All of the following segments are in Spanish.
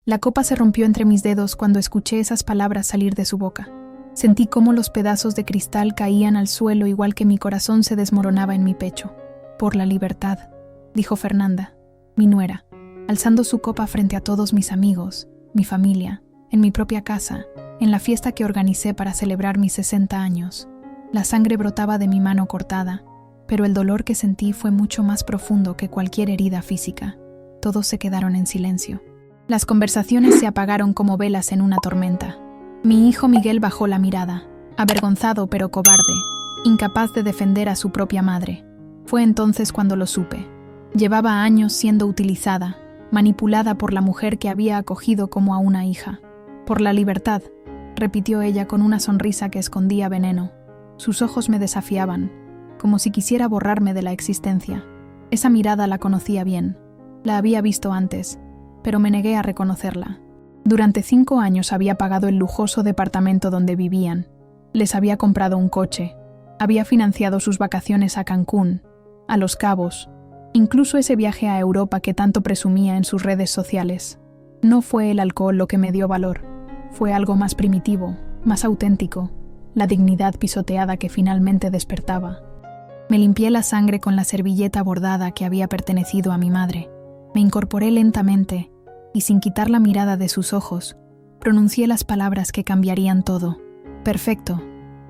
La copa se rompió entre mis dedos cuando escuché esas palabras salir de su boca. Sentí cómo los pedazos de cristal caían al suelo igual que mi corazón se desmoronaba en mi pecho. «Por la libertad», dijo Fernanda, mi nuera, alzando su copa frente a todos mis amigos, mi familia, en mi propia casa, en la fiesta que organicé para celebrar mis 60 años. La sangre brotaba de mi mano cortada, pero el dolor que sentí fue mucho más profundo que cualquier herida física. Todos se quedaron en silencio. Las conversaciones se apagaron como velas en una tormenta. Mi hijo Miguel bajó la mirada, avergonzado pero cobarde, incapaz de defender a su propia madre. Fue entonces cuando lo supe. Llevaba años siendo utilizada, manipulada por la mujer que había acogido como a una hija. «Por la libertad», repitió ella con una sonrisa que escondía veneno. Sus ojos me desafiaban, como si quisiera borrarme de la existencia. Esa mirada la conocía bien. La había visto antes, pero me negué a reconocerla. Durante 5 años había pagado el lujoso departamento donde vivían. Les había comprado un coche. Había financiado sus vacaciones a Cancún, a Los Cabos, incluso ese viaje a Europa que tanto presumía en sus redes sociales. No fue el alcohol lo que me dio valor. Fue algo más primitivo, más auténtico, la dignidad pisoteada que finalmente despertaba. Me limpié la sangre con la servilleta bordada que había pertenecido a mi madre. Me incorporé lentamente y, sin quitar la mirada de sus ojos, pronuncié las palabras que cambiarían todo. «Perfecto,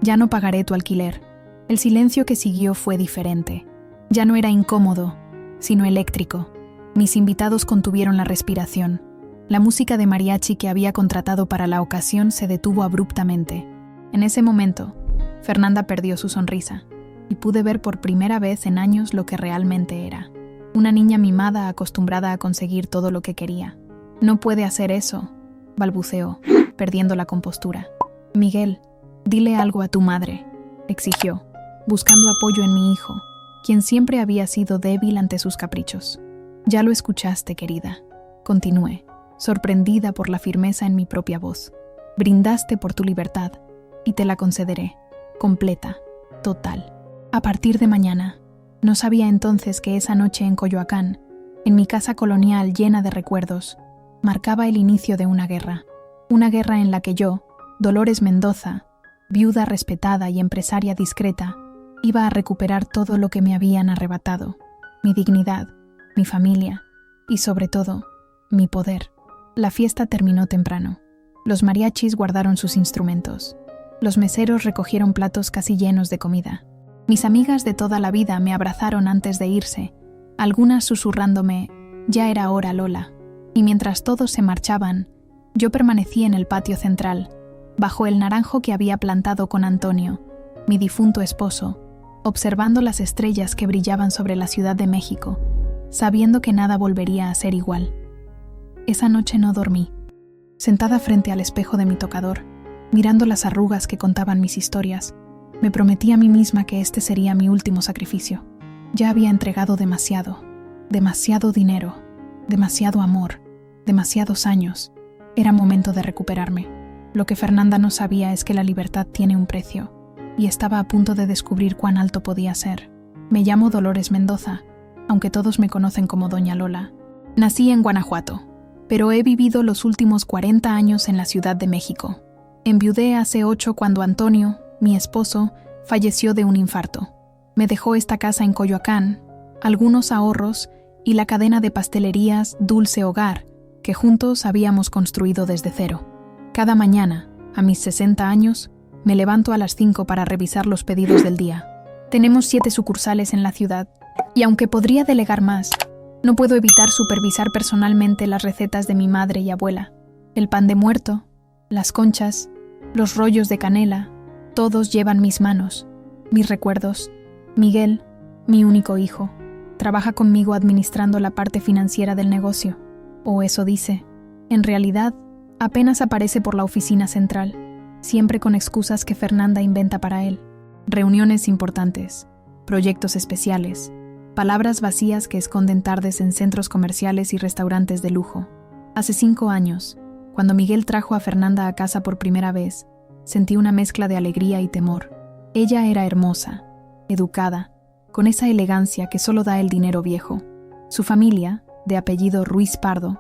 ya no pagaré tu alquiler». El silencio que siguió fue diferente. Ya no era incómodo, sino eléctrico. Mis invitados contuvieron la respiración. La música de mariachi que había contratado para la ocasión se detuvo abruptamente. En ese momento, Fernanda perdió su sonrisa y pude ver por primera vez en años lo que realmente era. Una niña mimada acostumbrada a conseguir todo lo que quería. «No puede hacer eso», balbuceó, perdiendo la compostura. «Miguel, dile algo a tu madre», exigió, buscando apoyo en mi hijo, quien siempre había sido débil ante sus caprichos. «Ya lo escuchaste, querida», continué, sorprendida por la firmeza en mi propia voz. «Brindaste por tu libertad, y te la concederé, completa, total. A partir de mañana». No sabía entonces que esa noche en Coyoacán, en mi casa colonial llena de recuerdos, marcaba el inicio de una guerra en la que yo, Dolores Mendoza, viuda respetada y empresaria discreta, iba a recuperar todo lo que me habían arrebatado: mi dignidad, mi familia y, sobre todo, mi poder. La fiesta terminó temprano. Los mariachis guardaron sus instrumentos. Los meseros recogieron platos casi llenos de comida. Mis amigas de toda la vida me abrazaron antes de irse, algunas susurrándome «Ya era hora, Lola». Y mientras todos se marchaban, yo permanecí en el patio central, bajo el naranjo que había plantado con Antonio, mi difunto esposo, observando las estrellas que brillaban sobre la Ciudad de México, sabiendo que nada volvería a ser igual. Esa noche no dormí. Sentada frente al espejo de mi tocador, mirando las arrugas que contaban mis historias, me prometí a mí misma que este sería mi último sacrificio. Ya había entregado demasiado dinero, demasiado amor, demasiados años. Era momento de recuperarme. Lo que Fernanda no sabía es que la libertad tiene un precio, y estaba a punto de descubrir cuán alto podía ser. Me llamo Dolores Mendoza, aunque todos me conocen como Doña Lola. Nací en Guanajuato, pero he vivido los últimos 40 años en la Ciudad de México. Enviudé hace 8 cuando Antonio, mi esposo, falleció de un infarto. Me dejó esta casa en Coyoacán, algunos ahorros y la cadena de pastelerías Dulce Hogar, que juntos habíamos construido desde cero. Cada mañana, a mis 60 años, me levanto a las 5 para revisar los pedidos del día. Tenemos 7 sucursales en la ciudad, y aunque podría delegar más, no puedo evitar supervisar personalmente las recetas de mi madre y abuela. El pan de muerto, las conchas, los rollos de canela, todos llevan mis manos, mis recuerdos. Miguel, mi único hijo, trabaja conmigo administrando la parte financiera del negocio, o eso dice. En realidad, apenas aparece por la oficina central, siempre con excusas que Fernanda inventa para él. Reuniones importantes, proyectos especiales, palabras vacías que esconden tardes en centros comerciales y restaurantes de lujo. Hace 5 años, cuando Miguel trajo a Fernanda a casa por primera vez, sentí una mezcla de alegría y temor. Ella era hermosa, educada, con esa elegancia que solo da el dinero viejo. Su familia, de apellido Ruiz Pardo,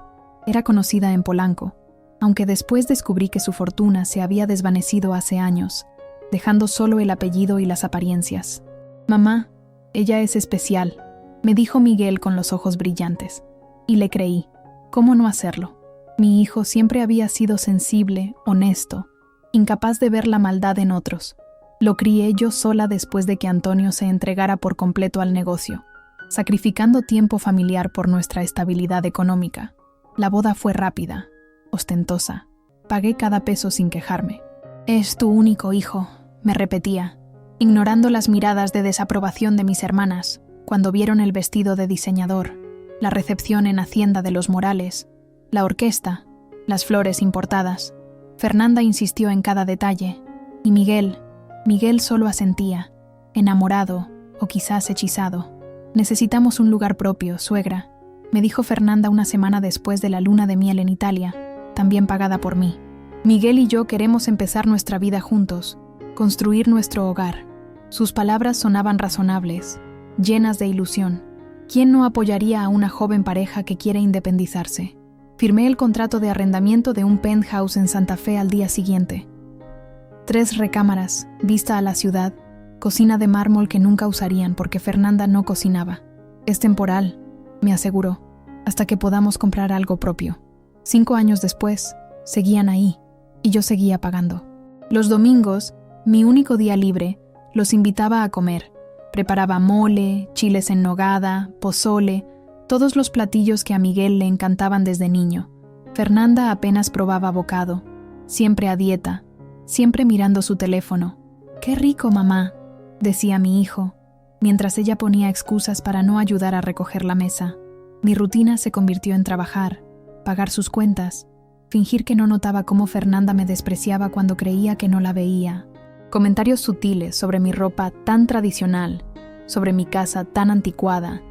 Era conocida en Polanco, aunque después descubrí que su fortuna se había desvanecido hace años, dejando solo el apellido y las apariencias. «Mamá, ella es especial», me dijo Miguel con los ojos brillantes. Y le creí. ¿Cómo no hacerlo? Mi hijo siempre había sido sensible, honesto, incapaz de ver la maldad en otros. Lo crié yo sola después de que Antonio se entregara por completo al negocio, sacrificando tiempo familiar por nuestra estabilidad económica. La boda fue rápida, ostentosa. Pagué cada peso sin quejarme. «Es tu único hijo», me repetía, ignorando las miradas de desaprobación de mis hermanas cuando vieron el vestido de diseñador, la recepción en Hacienda de los Morales, la orquesta, las flores importadas. Fernanda insistió en cada detalle, y Miguel solo asentía, enamorado o quizás hechizado. «Necesitamos un lugar propio, suegra», me dijo Fernanda una semana después de la luna de miel en Italia, también pagada por mí. «Miguel y yo queremos empezar nuestra vida juntos, construir nuestro hogar». Sus palabras sonaban razonables, llenas de ilusión. ¿Quién no apoyaría a una joven pareja que quiere independizarse? Firmé el contrato de arrendamiento de un penthouse en Santa Fe al día siguiente. 3 recámaras, vista a la ciudad, cocina de mármol que nunca usarían porque Fernanda no cocinaba. «Es temporal», me aseguró, «hasta que podamos comprar algo propio». 5 años después, seguían ahí, y yo seguía pagando. Los domingos, mi único día libre, los invitaba a comer. Preparaba mole, chiles en nogada, pozole, todos los platillos que a Miguel le encantaban desde niño. Fernanda apenas probaba bocado, siempre a dieta, siempre mirando su teléfono. «¡Qué rico, mamá!», decía mi hijo, mientras ella ponía excusas para no ayudar a recoger la mesa. Mi rutina se convirtió en trabajar, pagar sus cuentas, fingir que no notaba cómo Fernanda me despreciaba cuando creía que no la veía. Comentarios sutiles sobre mi ropa tan tradicional, sobre mi casa tan anticuada,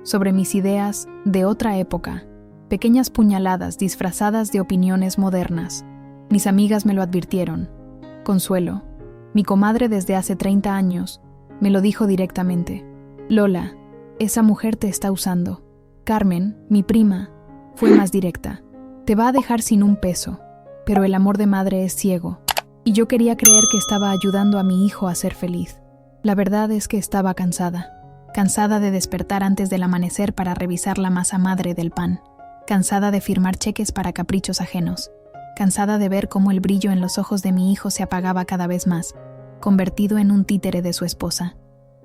sobre mis ideas de otra época, pequeñas puñaladas disfrazadas de opiniones modernas. Mis amigas me lo advirtieron. Consuelo, mi comadre desde hace 30 años, me lo dijo directamente. «Lola, esa mujer te está usando». Carmen, mi prima, fue más directa. «Te va a dejar sin un peso, pero el amor de madre es ciego». Y yo quería creer que estaba ayudando a mi hijo a ser feliz. La verdad es que estaba cansada de despertar antes del amanecer para revisar la masa madre del pan, cansada de firmar cheques para caprichos ajenos, cansada de ver cómo el brillo en los ojos de mi hijo se apagaba cada vez más, convertido en un títere de su esposa.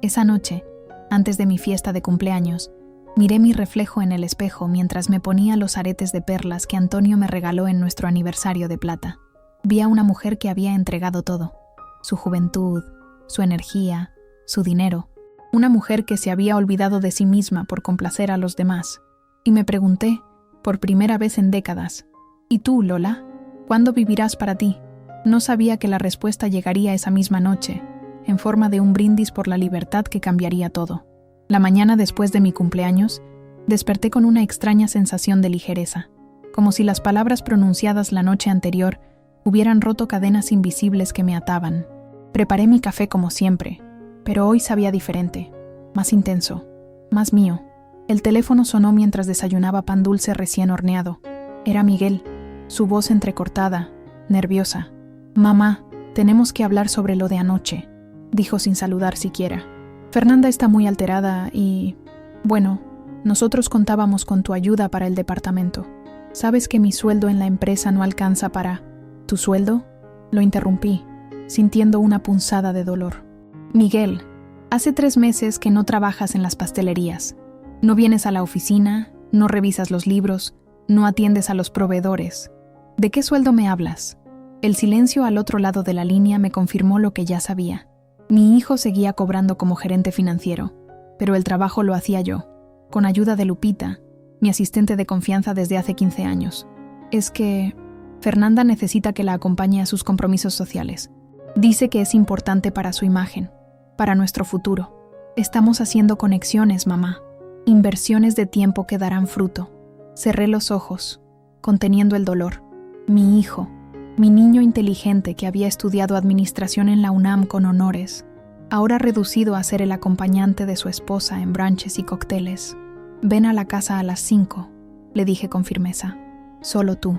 Esa noche, antes de mi fiesta de cumpleaños, miré mi reflejo en el espejo mientras me ponía los aretes de perlas que Antonio me regaló en nuestro aniversario de plata. Vi a una mujer que había entregado todo, su juventud, su energía, su dinero, una mujer que se había olvidado de sí misma por complacer a los demás. Y me pregunté, por primera vez en décadas, «¿Y tú, Lola? ¿Cuándo vivirás para ti?». No sabía que la respuesta llegaría esa misma noche, en forma de un brindis por la libertad que cambiaría todo. La mañana después de mi cumpleaños, desperté con una extraña sensación de ligereza, como si las palabras pronunciadas la noche anterior hubieran roto cadenas invisibles que me ataban. Preparé mi café como siempre, pero hoy sabía diferente, más intenso, más mío. El teléfono sonó mientras desayunaba pan dulce recién horneado. Era Miguel, su voz entrecortada, nerviosa. «Mamá, tenemos que hablar sobre lo de anoche», dijo sin saludar siquiera. «Fernanda está muy alterada y... bueno, nosotros contábamos con tu ayuda para el departamento. Sabes que mi sueldo en la empresa no alcanza para...». «¿Tu sueldo?», lo interrumpí, sintiendo una punzada de dolor. «Miguel, hace 3 meses que no trabajas en las pastelerías. No vienes a la oficina, no revisas los libros, no atiendes a los proveedores. ¿De qué sueldo me hablas?». El silencio al otro lado de la línea me confirmó lo que ya sabía. Mi hijo seguía cobrando como gerente financiero, pero el trabajo lo hacía yo, con ayuda de Lupita, mi asistente de confianza desde hace 15 años. «Es que Fernanda necesita que la acompañe a sus compromisos sociales. Dice que es importante para su imagen, para nuestro futuro. Estamos haciendo conexiones, mamá. Inversiones de tiempo que darán fruto». Cerré los ojos, conteniendo el dolor. Mi hijo, mi niño inteligente que había estudiado administración en la UNAM con honores, ahora reducido a ser el acompañante de su esposa en brunches y cócteles. «Ven a la casa a las 5», le dije con firmeza. Solo tú.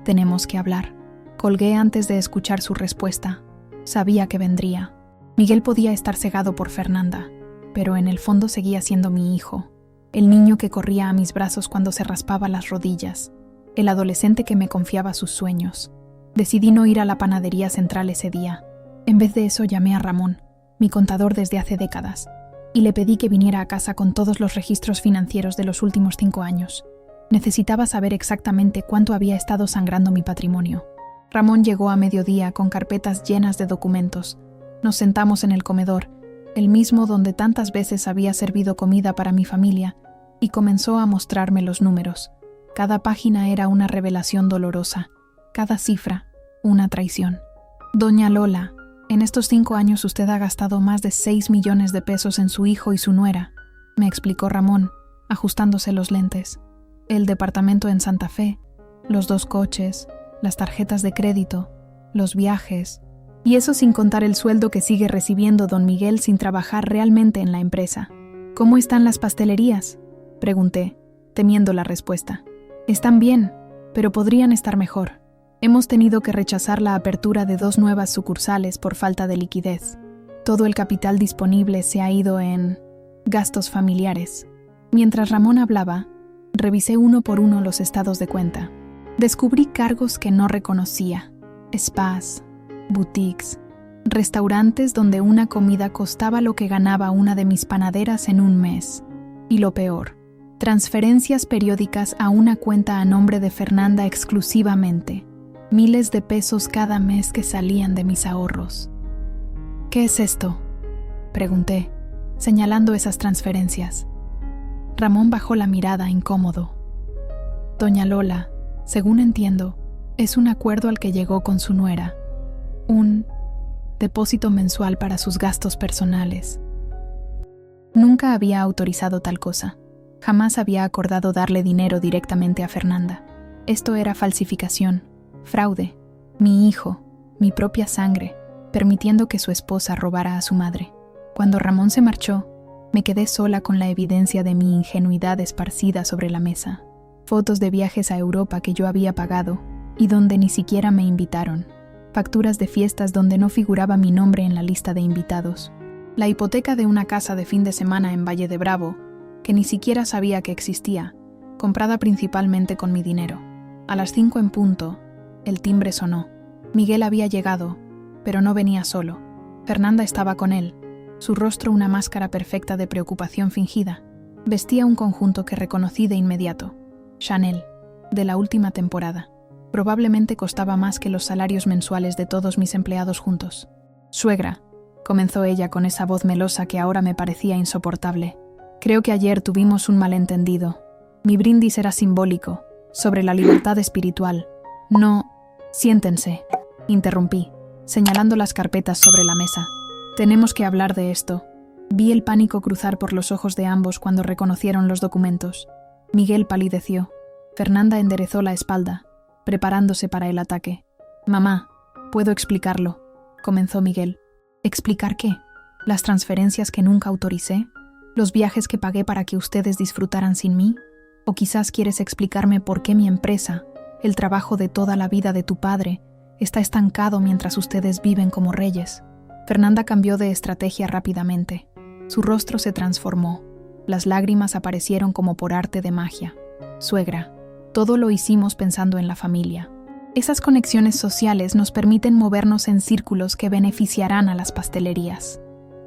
Tenemos que hablar. Colgué antes de escuchar su respuesta. Sabía que vendría. Miguel podía estar cegado por Fernanda, pero en el fondo seguía siendo mi hijo. El niño que corría a mis brazos cuando se raspaba las rodillas. El adolescente que me confiaba sus sueños. Decidí no ir a la panadería central ese día. En vez de eso llamé a Ramón, mi contador desde hace décadas, y le pedí que viniera a casa con todos los registros financieros de los últimos 5 años. Necesitaba saber exactamente cuánto había estado sangrando mi patrimonio. Ramón llegó a mediodía con carpetas llenas de documentos. Nos sentamos en el comedor, el mismo donde tantas veces había servido comida para mi familia, y comenzó a mostrarme los números. Cada página era una revelación dolorosa, cada cifra, una traición. Doña Lola, en estos 5 años usted ha gastado más de 6 millones de pesos en su hijo y su nuera, me explicó Ramón, ajustándose los lentes. El departamento en Santa Fe, los 2 coches, las tarjetas de crédito, los viajes, y eso sin contar el sueldo que sigue recibiendo don Miguel sin trabajar realmente en la empresa. ¿Cómo están las pastelerías?, pregunté, temiendo la respuesta. Están bien, pero podrían estar mejor. Hemos tenido que rechazar la apertura de 2 nuevas sucursales por falta de liquidez. Todo el capital disponible se ha ido en gastos familiares. Mientras Ramón hablaba, revisé uno por uno los estados de cuenta. Descubrí cargos que no reconocía: spas, boutiques, restaurantes donde una comida costaba lo que ganaba una de mis panaderas en un mes. Y lo peor, transferencias periódicas a una cuenta a nombre de Fernanda exclusivamente. Miles de pesos cada mes que salían de mis ahorros. ¿Qué es esto?, pregunté, señalando esas transferencias. Ramón bajó la mirada incómodo. Doña Lola, según entiendo, es un acuerdo al que llegó con su nuera. Un depósito mensual para sus gastos personales. Nunca había autorizado tal cosa. Jamás había acordado darle dinero directamente a Fernanda. Esto era falsificación, fraude, mi hijo, mi propia sangre, permitiendo que su esposa robara a su madre. Cuando Ramón se marchó, me quedé sola con la evidencia de mi ingenuidad esparcida sobre la mesa. Fotos de viajes a Europa que yo había pagado y donde ni siquiera me invitaron. Facturas de fiestas donde no figuraba mi nombre en la lista de invitados. La hipoteca de una casa de fin de semana en Valle de Bravo, que ni siquiera sabía que existía, comprada principalmente con mi dinero. A las 5 en punto, el timbre sonó. Miguel había llegado, pero no venía solo. Fernanda estaba con él, su rostro una máscara perfecta de preocupación fingida. Vestía un conjunto que reconocí de inmediato. Chanel, de la última temporada. Probablemente costaba más que los salarios mensuales de todos mis empleados juntos. «Suegra», comenzó ella con esa voz melosa que ahora me parecía insoportable. «Creo que ayer tuvimos un malentendido. Mi brindis era simbólico, sobre la libertad espiritual. No...» «Siéntense», interrumpí, señalando las carpetas sobre la mesa. «Tenemos que hablar de esto». Vi el pánico cruzar por los ojos de ambos cuando reconocieron los documentos. Miguel palideció. Fernanda enderezó la espalda, preparándose para el ataque. «Mamá, puedo explicarlo», comenzó Miguel. ¿Explicar qué? ¿Las transferencias que nunca autoricé? ¿Los viajes que pagué para que ustedes disfrutaran sin mí? ¿O quizás quieres explicarme por qué mi empresa, el trabajo de toda la vida de tu padre, está estancado mientras ustedes viven como reyes? Fernanda cambió de estrategia rápidamente. Su rostro se transformó. Las lágrimas aparecieron como por arte de magia. «Suegra, todo lo hicimos pensando en la familia. Esas conexiones sociales nos permiten movernos en círculos que beneficiarán a las pastelerías.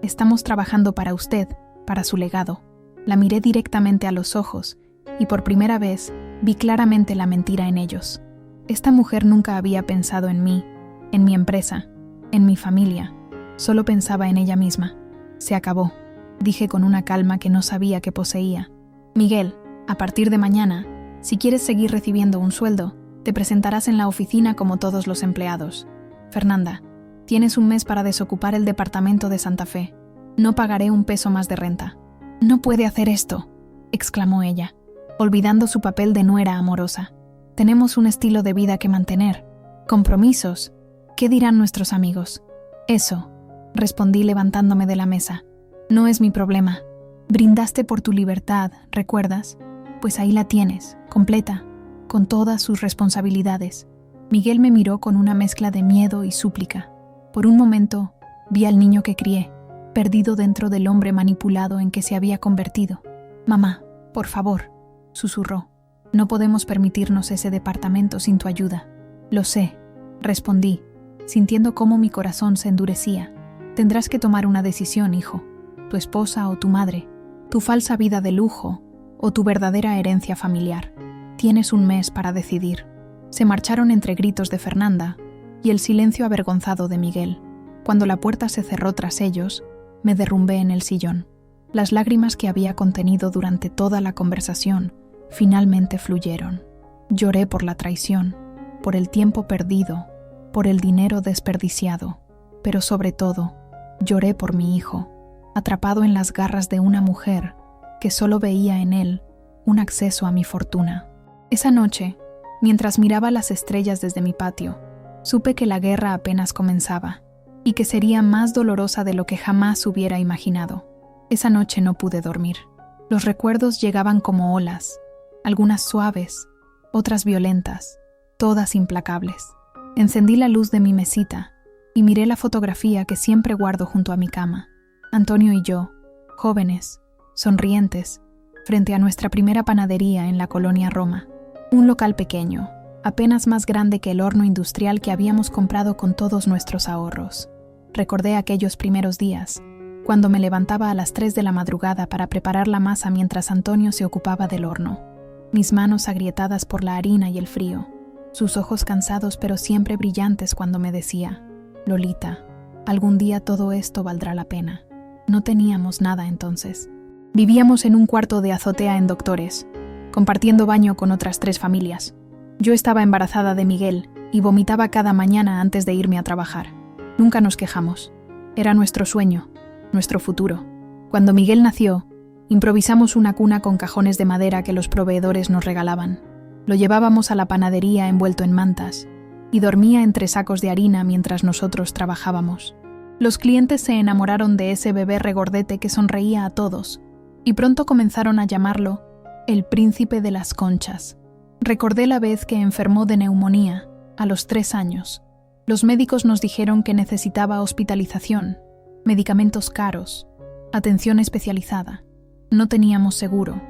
Estamos trabajando para usted, para su legado». La miré directamente a los ojos y por primera vez vi claramente la mentira en ellos. Esta mujer nunca había pensado en mí, en mi empresa, en mi familia. Solo pensaba en ella misma. «Se acabó», dije con una calma que no sabía que poseía. «Miguel, a partir de mañana, si quieres seguir recibiendo un sueldo, te presentarás en la oficina como todos los empleados. Fernanda, tienes un mes para desocupar el departamento de Santa Fe. No pagaré un peso más de renta». «No puede hacer esto», exclamó ella, olvidando su papel de nuera amorosa. «Tenemos un estilo de vida que mantener. Compromisos. ¿Qué dirán nuestros amigos?» «Eso», respondí levantándome de la mesa. «No es mi problema. Brindaste por tu libertad, ¿recuerdas? Pues ahí la tienes, completa, con todas sus responsabilidades. Miguel me miró con una mezcla de miedo y súplica. Por un momento, vi al niño que crié, perdido dentro del hombre manipulado en que se había convertido. «Mamá, por favor», susurró. «No podemos permitirnos ese departamento sin tu ayuda». «Lo sé», respondí, sintiendo cómo mi corazón se endurecía. «Tendrás que tomar una decisión, hijo. Tu esposa o tu madre, tu falsa vida de lujo o tu verdadera herencia familiar. Tienes un mes para decidir». Se marcharon entre gritos de Fernanda y el silencio avergonzado de Miguel. Cuando la puerta se cerró tras ellos, me derrumbé en el sillón. Las lágrimas que había contenido durante toda la conversación finalmente fluyeron. Lloré por la traición, por el tiempo perdido, por el dinero desperdiciado, pero sobre todo, lloré por mi hijo, atrapado en las garras de una mujer que solo veía en él un acceso a mi fortuna. Esa noche, mientras miraba las estrellas desde mi patio, supe que la guerra apenas comenzaba y que sería más dolorosa de lo que jamás hubiera imaginado. Esa noche no pude dormir. Los recuerdos llegaban como olas, algunas suaves, otras violentas, todas implacables. Encendí la luz de mi mesita y miré la fotografía que siempre guardo junto a mi cama. Antonio y yo, jóvenes, sonrientes, frente a nuestra primera panadería en la colonia Roma. Un local pequeño, apenas más grande que el horno industrial que habíamos comprado con todos nuestros ahorros. Recordé aquellos primeros días, cuando me levantaba a las 3 de la madrugada para preparar la masa mientras Antonio se ocupaba del horno. Mis manos agrietadas por la harina y el frío, sus ojos cansados pero siempre brillantes cuando me decía: «Lolita, algún día todo esto valdrá la pena». No teníamos nada entonces. Vivíamos en un cuarto de azotea en Doctores, compartiendo baño con otras 3 familias. Yo estaba embarazada de Miguel y vomitaba cada mañana antes de irme a trabajar. Nunca nos quejamos. Era nuestro sueño, nuestro futuro. Cuando Miguel nació, improvisamos una cuna con cajones de madera que los proveedores nos regalaban. Lo llevábamos a la panadería envuelto en mantas y dormía entre sacos de harina mientras nosotros trabajábamos. Los clientes se enamoraron de ese bebé regordete que sonreía a todos y pronto comenzaron a llamarlo el príncipe de las conchas. Recordé la vez que enfermó de neumonía, a los 3 años. Los médicos nos dijeron que necesitaba hospitalización, medicamentos caros, atención especializada. No teníamos seguro,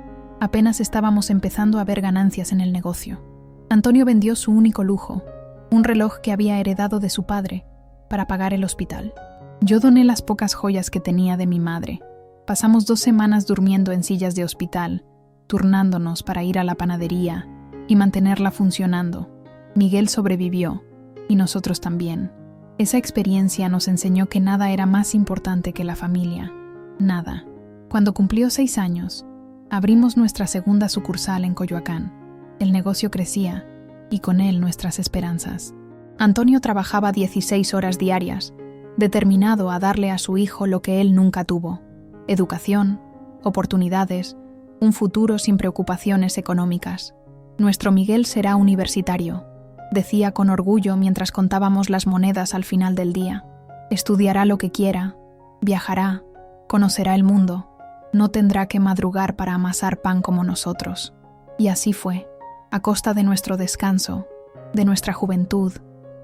apenas estábamos empezando a ver ganancias en el negocio. Antonio vendió su único lujo, un reloj que había heredado de su padre, para pagar el hospital. Yo doné las pocas joyas que tenía de mi madre. Pasamos 2 semanas durmiendo en sillas de hospital, turnándonos para ir a la panadería y mantenerla funcionando. Miguel sobrevivió, y nosotros también. Esa experiencia nos enseñó que nada era más importante que la familia. Nada. Cuando cumplió 6 años, abrimos nuestra segunda sucursal en Coyoacán. El negocio crecía, y con él nuestras esperanzas. Antonio trabajaba 16 horas diarias, determinado a darle a su hijo lo que él nunca tuvo: educación, oportunidades, un futuro sin preocupaciones económicas. «Nuestro Miguel será universitario», decía con orgullo mientras contábamos las monedas al final del día. «Estudiará lo que quiera, viajará, conocerá el mundo, no tendrá que madrugar para amasar pan como nosotros». Y así fue, a costa de nuestro descanso, de nuestra juventud,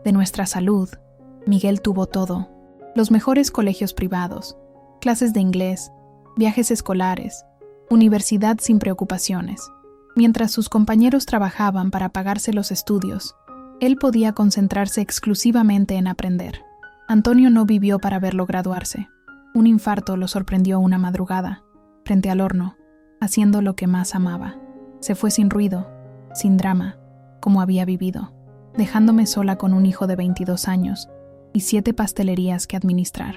de nuestra salud. Miguel tuvo todo: los mejores colegios privados, clases de inglés, viajes escolares, universidad sin preocupaciones. Mientras sus compañeros trabajaban para pagarse los estudios, él podía concentrarse exclusivamente en aprender. Antonio no vivió para verlo graduarse. Un infarto lo sorprendió una madrugada, frente al horno, haciendo lo que más amaba. Se fue sin ruido, sin drama, como había vivido, dejándome sola con un hijo de 22 años y 7 pastelerías que administrar.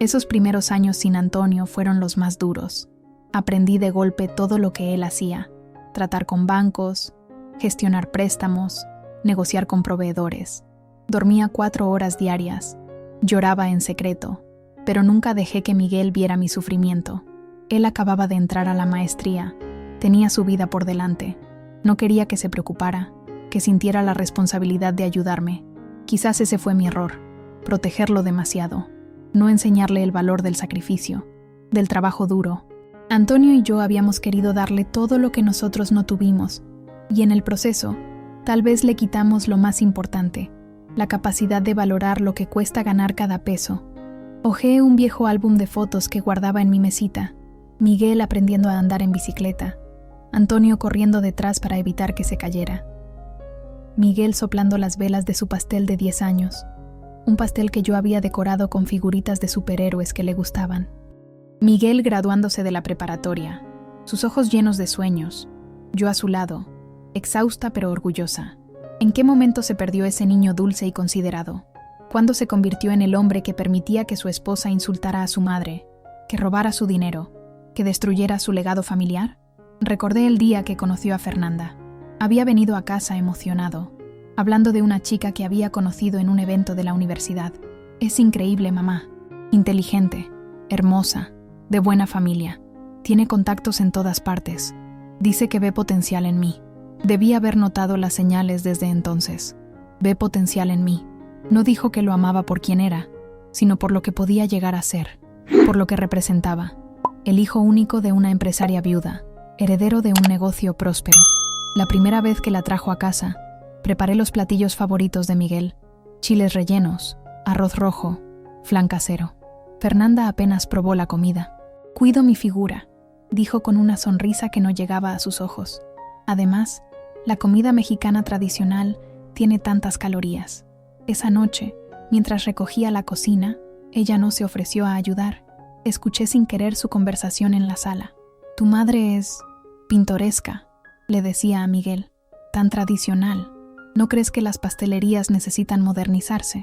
Esos primeros años sin Antonio fueron los más duros. Aprendí de golpe todo lo que él hacía: tratar con bancos, gestionar préstamos, negociar con proveedores. Dormía 4 horas diarias, lloraba en secreto, pero nunca dejé que Miguel viera mi sufrimiento. Él acababa de entrar a la maestría, tenía su vida por delante. No quería que se preocupara, que sintiera la responsabilidad de ayudarme. Quizás ese fue mi error, protegerlo demasiado, no enseñarle el valor del sacrificio, del trabajo duro. Antonio y yo habíamos querido darle todo lo que nosotros no tuvimos, y en el proceso Tal vez le quitamos lo más importante, la capacidad de valorar lo que cuesta ganar cada peso. Hojeé un viejo álbum de fotos que guardaba en mi mesita. Miguel aprendiendo a andar en bicicleta. Antonio corriendo detrás para evitar que se cayera. Miguel soplando las velas de su pastel de 10 años. Un pastel que yo había decorado con figuritas de superhéroes que le gustaban. Miguel graduándose de la preparatoria, sus ojos llenos de sueños. Yo a su lado, exhausta pero orgullosa. ¿En qué momento se perdió ese niño dulce y considerado? ¿Cuándo se convirtió en el hombre que permitía que su esposa insultara a su madre, que robara su dinero, que destruyera su legado familiar? Recordé el día que conoció a Fernanda. Había venido a casa emocionado, hablando de una chica que había conocido en un evento de la universidad. Es increíble, mamá. Inteligente, hermosa, de buena familia. Tiene contactos en todas partes. Dice que ve potencial en mí. Debí haber notado las señales desde entonces. Ve potencial en mí. No dijo que lo amaba por quien era, sino por lo que podía llegar a ser, por lo que representaba. El hijo único de una empresaria viuda, heredero de un negocio próspero. La primera vez que la trajo a casa, preparé los platillos favoritos de Miguel: chiles rellenos, arroz rojo, flan casero. Fernanda apenas probó la comida. «Cuido mi figura», dijo con una sonrisa que no llegaba a sus ojos. Además, la comida mexicana tradicional tiene tantas calorías. Esa noche, mientras recogía la cocina, ella no se ofreció a ayudar. Escuché sin querer su conversación en la sala. «Tu madre es pintoresca», le decía a Miguel. «Tan tradicional. ¿No crees que las pastelerías necesitan modernizarse?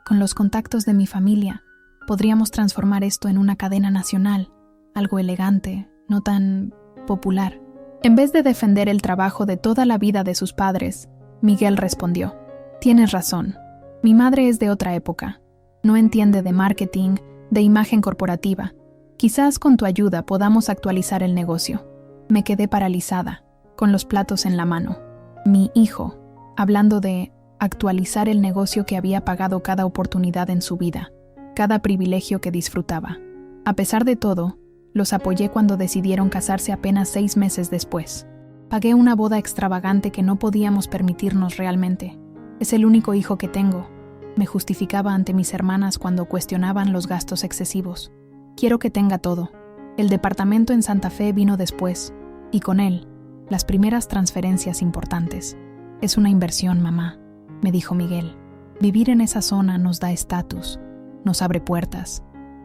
Con los contactos de mi familia, podríamos transformar esto en una cadena nacional, algo elegante, no tan popular». En vez de defender el trabajo de toda la vida de sus padres, Miguel respondió: «Tienes razón. Mi madre es de otra época. No entiende de marketing, de imagen corporativa. Quizás con tu ayuda podamos actualizar el negocio». Me quedé paralizada, con los platos en la mano. Mi hijo, hablando de actualizar el negocio que había pagado cada oportunidad en su vida, cada privilegio que disfrutaba. A pesar de todo, los apoyé cuando decidieron casarse apenas 6 meses después. Pagué una boda extravagante que no podíamos permitirnos realmente. «Es el único hijo que tengo», me justificaba ante mis hermanas cuando cuestionaban los gastos excesivos. «Quiero que tenga todo». El departamento en Santa Fe vino después, y con él, las primeras transferencias importantes. «Es una inversión, mamá», me dijo Miguel. «Vivir en esa zona nos da estatus, nos abre puertas.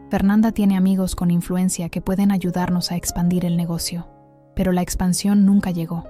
Fernanda tiene amigos con influencia que pueden ayudarnos a expandir el negocio». Pero la expansión nunca llegó.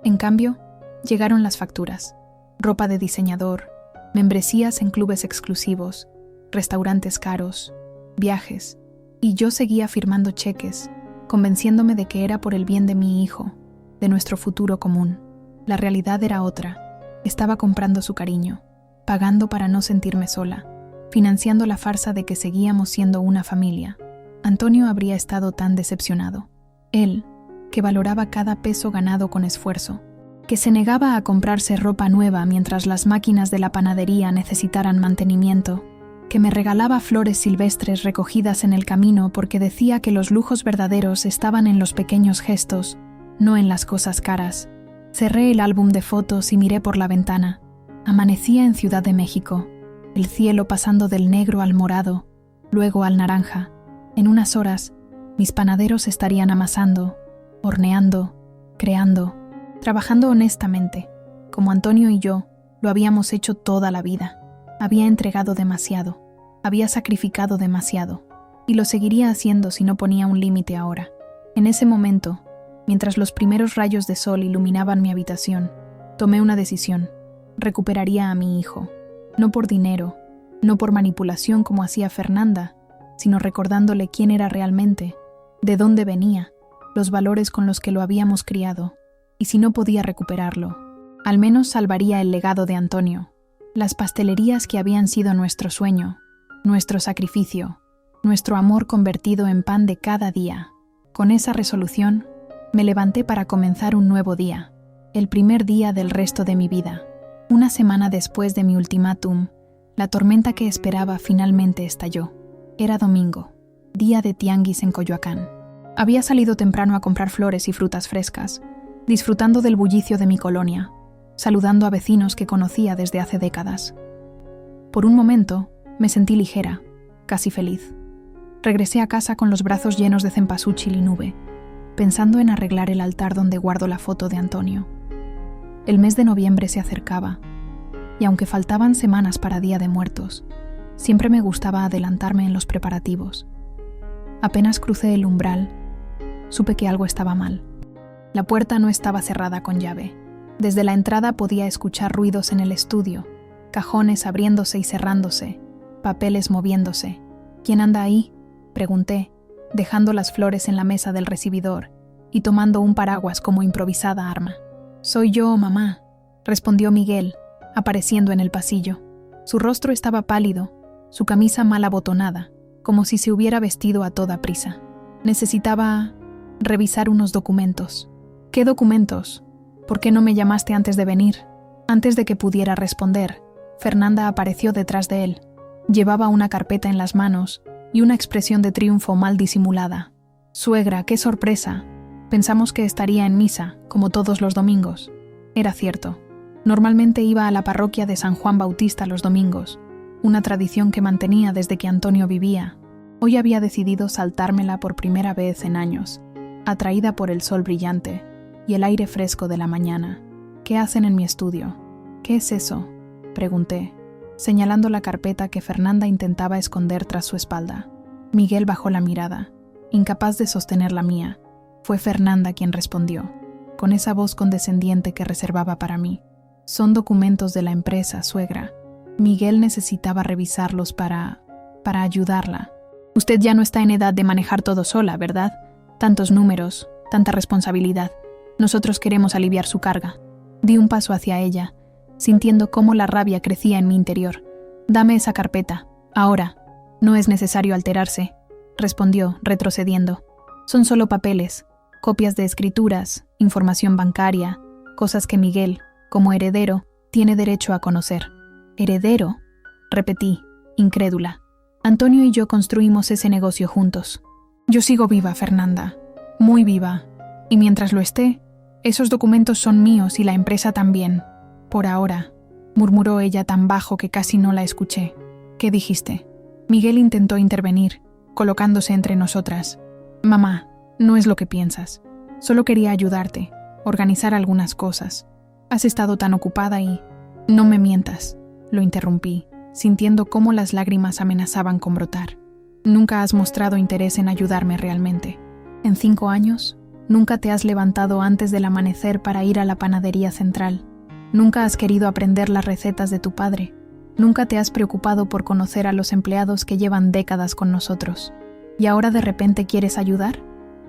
En cambio, llegaron las facturas: ropa de diseñador, membresías en clubes exclusivos, restaurantes caros, viajes, y yo seguía firmando cheques, convenciéndome de que era por el bien de mi hijo, de nuestro futuro común. La realidad era otra. Estaba comprando su cariño, pagando para no sentirme sola, financiando la farsa de que seguíamos siendo una familia. Antonio habría estado tan decepcionado. Él, que valoraba cada peso ganado con esfuerzo, que se negaba a comprarse ropa nueva mientras las máquinas de la panadería necesitaran mantenimiento, que me regalaba flores silvestres recogidas en el camino porque decía que los lujos verdaderos estaban en los pequeños gestos, no en las cosas caras. Cerré el álbum de fotos y miré por la ventana. Amanecía en Ciudad de México, el cielo pasando del negro al morado, luego al naranja. En unas horas, mis panaderos estarían amasando, horneando, creando, trabajando honestamente, como Antonio y yo lo habíamos hecho toda la vida. Había entregado demasiado, había sacrificado demasiado, y lo seguiría haciendo si no ponía un límite ahora. En ese momento, mientras los primeros rayos de sol iluminaban mi habitación, tomé una decisión: recuperaría a mi hijo, no por dinero, no por manipulación como hacía Fernanda, sino recordándole quién era realmente, de dónde venía, los valores con los que lo habíamos criado, y si no podía recuperarlo, al menos salvaría el legado de Antonio, las pastelerías que habían sido nuestro sueño, nuestro sacrificio, nuestro amor convertido en pan de cada día. Con esa resolución, me levanté para comenzar un nuevo día, el primer día del resto de mi vida. Una semana después de mi ultimátum, la tormenta que esperaba finalmente estalló. Era domingo, día de tianguis en Coyoacán. Había salido temprano a comprar flores y frutas frescas, disfrutando del bullicio de mi colonia. saludando a vecinos que conocía desde hace décadas. Por un momento, me sentí ligera, casi feliz. Regresé a casa con los brazos llenos de cempasúchil y nube, pensando en arreglar el altar donde guardo la foto de Antonio. El mes de noviembre se acercaba, y aunque faltaban semanas para Día de Muertos, siempre me gustaba adelantarme en los preparativos. Apenas crucé el umbral, supe que algo estaba mal. La puerta no estaba cerrada con llave. Desde la entrada podía escuchar ruidos en el estudio, cajones abriéndose y cerrándose, papeles moviéndose. ¿Quién anda ahí?, pregunté, dejando las flores en la mesa del recibidor y tomando un paraguas como improvisada arma. «Soy yo, mamá», respondió Miguel, apareciendo en el pasillo. Su rostro estaba pálido, su camisa mal abotonada, como si se hubiera vestido a toda prisa. Necesitaba revisar unos documentos. «¿Qué documentos? ¿Por qué no me llamaste antes de venir?» Antes de que pudiera responder, Fernanda apareció detrás de él. Llevaba una carpeta en las manos y una expresión de triunfo mal disimulada. «Suegra, qué sorpresa. Pensamos que estaría en misa, como todos los domingos». Era cierto. Normalmente iba a la parroquia de San Juan Bautista los domingos, una tradición que mantenía desde que Antonio vivía. Hoy había decidido saltármela por primera vez en años, atraída por el sol brillante y el aire fresco de la mañana. «¿Qué hacen en mi estudio?» «¿Qué es eso?», pregunté, señalando la carpeta que Fernanda intentaba esconder tras su espalda. Miguel bajó la mirada, incapaz de sostener la mía. Fue Fernanda quien respondió, con esa voz condescendiente que reservaba para mí. «Son documentos de la empresa, suegra. Miguel necesitaba revisarlos para ayudarla. Usted ya no está en edad de manejar todo sola, ¿verdad? Tantos números, tanta responsabilidad. Nosotros queremos aliviar su carga». Di un paso hacia ella, sintiendo cómo la rabia crecía en mi interior. «Dame esa carpeta, ahora». «No es necesario alterarse», respondió, retrocediendo. «Son solo papeles, copias de escrituras, información bancaria, cosas que Miguel, como heredero, tiene derecho a conocer». «¿Heredero?», repetí, incrédula. «Antonio y yo construimos ese negocio juntos. Yo sigo viva, Fernanda, muy viva, y mientras lo esté, esos documentos son míos y la empresa también. Por ahora», murmuró ella tan bajo que casi no la escuché. «¿Qué dijiste?». Miguel intentó intervenir, colocándose entre nosotras. «Mamá, no es lo que piensas. Solo quería ayudarte, organizar algunas cosas. Has estado tan ocupada y...». «No me mientas», lo interrumpí, sintiendo cómo las lágrimas amenazaban con brotar. «Nunca has mostrado interés en ayudarme realmente. En 5 años, nunca te has levantado antes del amanecer para ir a la panadería central. Nunca has querido aprender las recetas de tu padre. Nunca te has preocupado por conocer a los empleados que llevan décadas con nosotros. ¿Y ahora de repente quieres ayudar?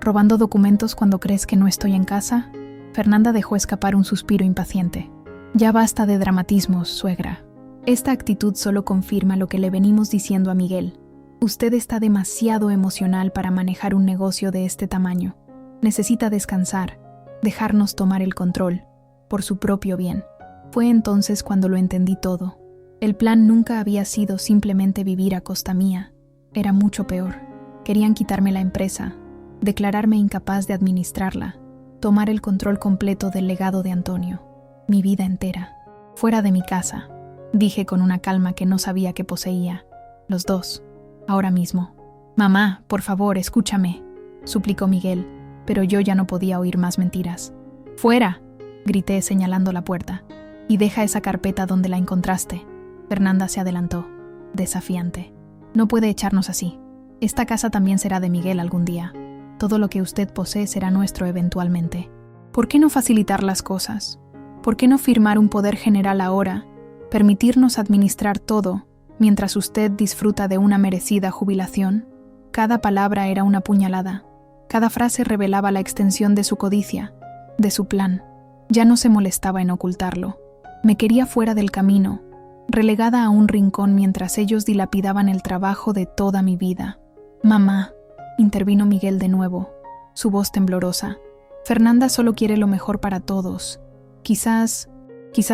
¿Robando documentos cuando crees que no estoy en casa?». Fernanda dejó escapar un suspiro impaciente. «Ya basta de dramatismos, suegra. Esta actitud solo confirma lo que le venimos diciendo a Miguel. Usted está demasiado emocional para manejar un negocio de este tamaño. Necesita descansar, dejarnos tomar el control, por su propio bien». Fue entonces cuando lo entendí todo. El plan nunca había sido simplemente vivir a costa mía. Era mucho peor. Querían quitarme la empresa, declararme incapaz de administrarla, tomar el control completo del legado de Antonio, mi vida entera. «Fuera de mi casa», dije con una calma que no sabía que poseía. «Los dos, ahora mismo». «Mamá, por favor, escúchame», suplicó Miguel, pero yo ya no podía oír más mentiras. «¡Fuera!», grité señalando la puerta. «Y deja esa carpeta donde la encontraste». Fernanda se adelantó, desafiante. «No puede echarnos así. Esta casa también será de Miguel algún día. Todo lo que usted posee será nuestro eventualmente. ¿Por qué no facilitar las cosas? ¿Por qué no firmar un poder general ahora, permitirnos administrar todo, mientras usted disfruta de una merecida jubilación?» Cada palabra era una puñalada. Cada frase revelaba la extensión de su codicia, de su plan. Ya no se molestaba en ocultarlo. Me quería fuera del camino, relegada a un rincón mientras ellos dilapidaban el trabajo de toda mi vida. «Mamá», intervino Miguel de nuevo, su voz temblorosa. «Fernanda solo quiere lo mejor para todos. Quizás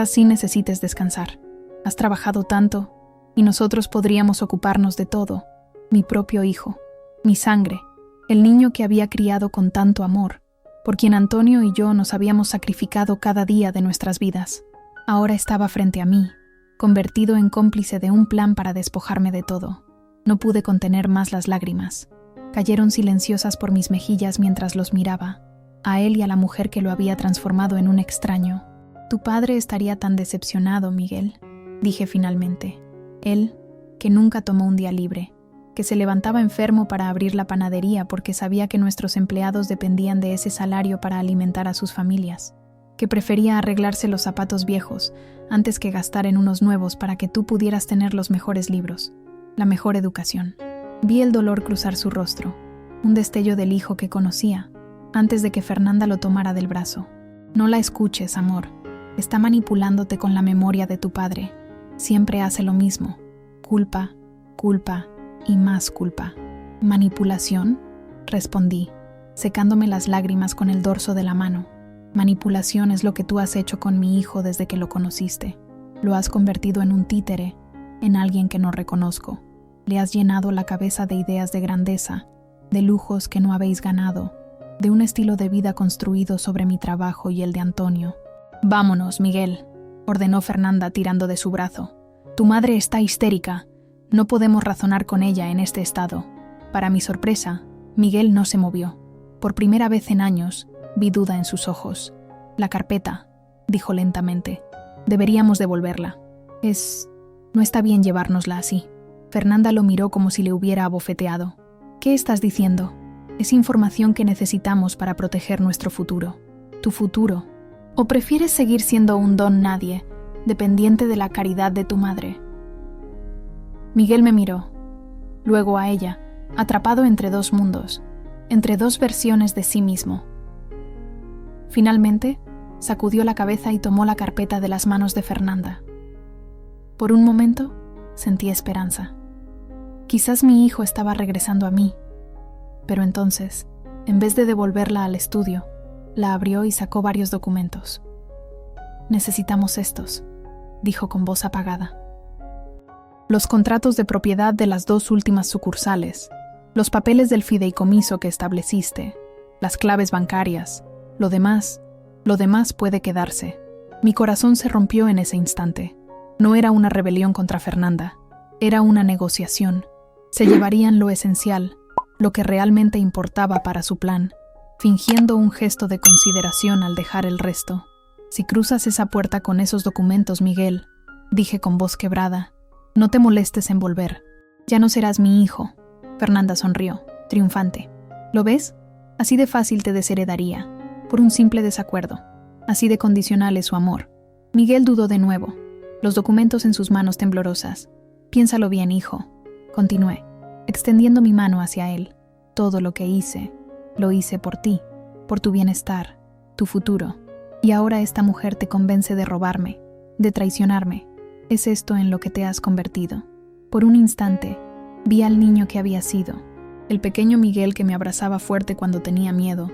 sí necesites descansar. Has trabajado tanto, y nosotros podríamos ocuparnos de todo. Mi propio hijo, mi sangre, el niño que había criado con tanto amor, por quien Antonio y yo nos habíamos sacrificado cada día de nuestras vidas». Ahora estaba frente a mí, convertido en cómplice de un plan para despojarme de todo. No pude contener más las lágrimas. Cayeron silenciosas por mis mejillas mientras los miraba, a él y a la mujer que lo había transformado en un extraño. Tu padre estaría tan decepcionado, Miguel, dije finalmente. Él, que nunca tomó un día libre, que se levantaba enfermo para abrir la panadería porque sabía que nuestros empleados dependían de ese salario para alimentar a sus familias, que prefería arreglarse los zapatos viejos antes que gastar en unos nuevos para que tú pudieras tener los mejores libros, la mejor educación. Vi el dolor cruzar su rostro, un destello del hijo que conocía, antes de que Fernanda lo tomara del brazo. No la escuches, amor. Está manipulándote con la memoria de tu padre. Siempre hace lo mismo. Culpa, culpa y más culpa. ¿Manipulación? Respondí, secándome las lágrimas con el dorso de la mano. Manipulación es lo que tú has hecho con mi hijo desde que lo conociste. Lo has convertido en un títere, en alguien que no reconozco. Le has llenado la cabeza de ideas de grandeza, de lujos que no habéis ganado, de un estilo de vida construido sobre mi trabajo y el de Antonio. Vámonos, Miguel, ordenó Fernanda tirando de su brazo. Tu madre está histérica. No podemos razonar con ella en este estado. Para mi sorpresa, Miguel no se movió. Por primera vez en años, vi duda en sus ojos. La carpeta, dijo lentamente. Deberíamos devolverla. No está bien llevárnosla así. Fernanda lo miró como si le hubiera abofeteado. ¿Qué estás diciendo? Es información que necesitamos para proteger nuestro futuro. Tu futuro. ¿O prefieres seguir siendo un don nadie, dependiente de la caridad de tu madre? Miguel me miró, luego a ella, atrapado entre dos mundos, entre dos versiones de sí mismo. Finalmente, sacudió la cabeza y tomó la carpeta de las manos de Fernanda. Por un momento, sentí esperanza. Quizás mi hijo estaba regresando a mí, pero entonces, en vez de devolverla al estudio, la abrió y sacó varios documentos. Necesitamos estos, dijo con voz apagada. Los contratos de propiedad de las 2 últimas sucursales, los papeles del fideicomiso que estableciste, las claves bancarias, lo demás puede quedarse. Mi corazón se rompió en ese instante. No era una rebelión contra Fernanda, era una negociación. Se llevarían lo esencial, lo que realmente importaba para su plan, fingiendo un gesto de consideración al dejar el resto. Si cruzas esa puerta con esos documentos, Miguel, dije con voz quebrada, no te molestes en volver. Ya no serás mi hijo. Fernanda sonrió, triunfante. ¿Lo ves? Así de fácil te desheredaría, por un simple desacuerdo. Así de condicional es su amor. Miguel dudó de nuevo, los documentos en sus manos temblorosas. Piénsalo bien, hijo. Continué, extendiendo mi mano hacia él. Todo lo que hice, lo hice por ti, por tu bienestar, tu futuro. Y ahora esta mujer te convence de robarme, de traicionarme. Es esto en lo que te has convertido. Por un instante, vi al niño que había sido, el pequeño Miguel que me abrazaba fuerte cuando tenía miedo,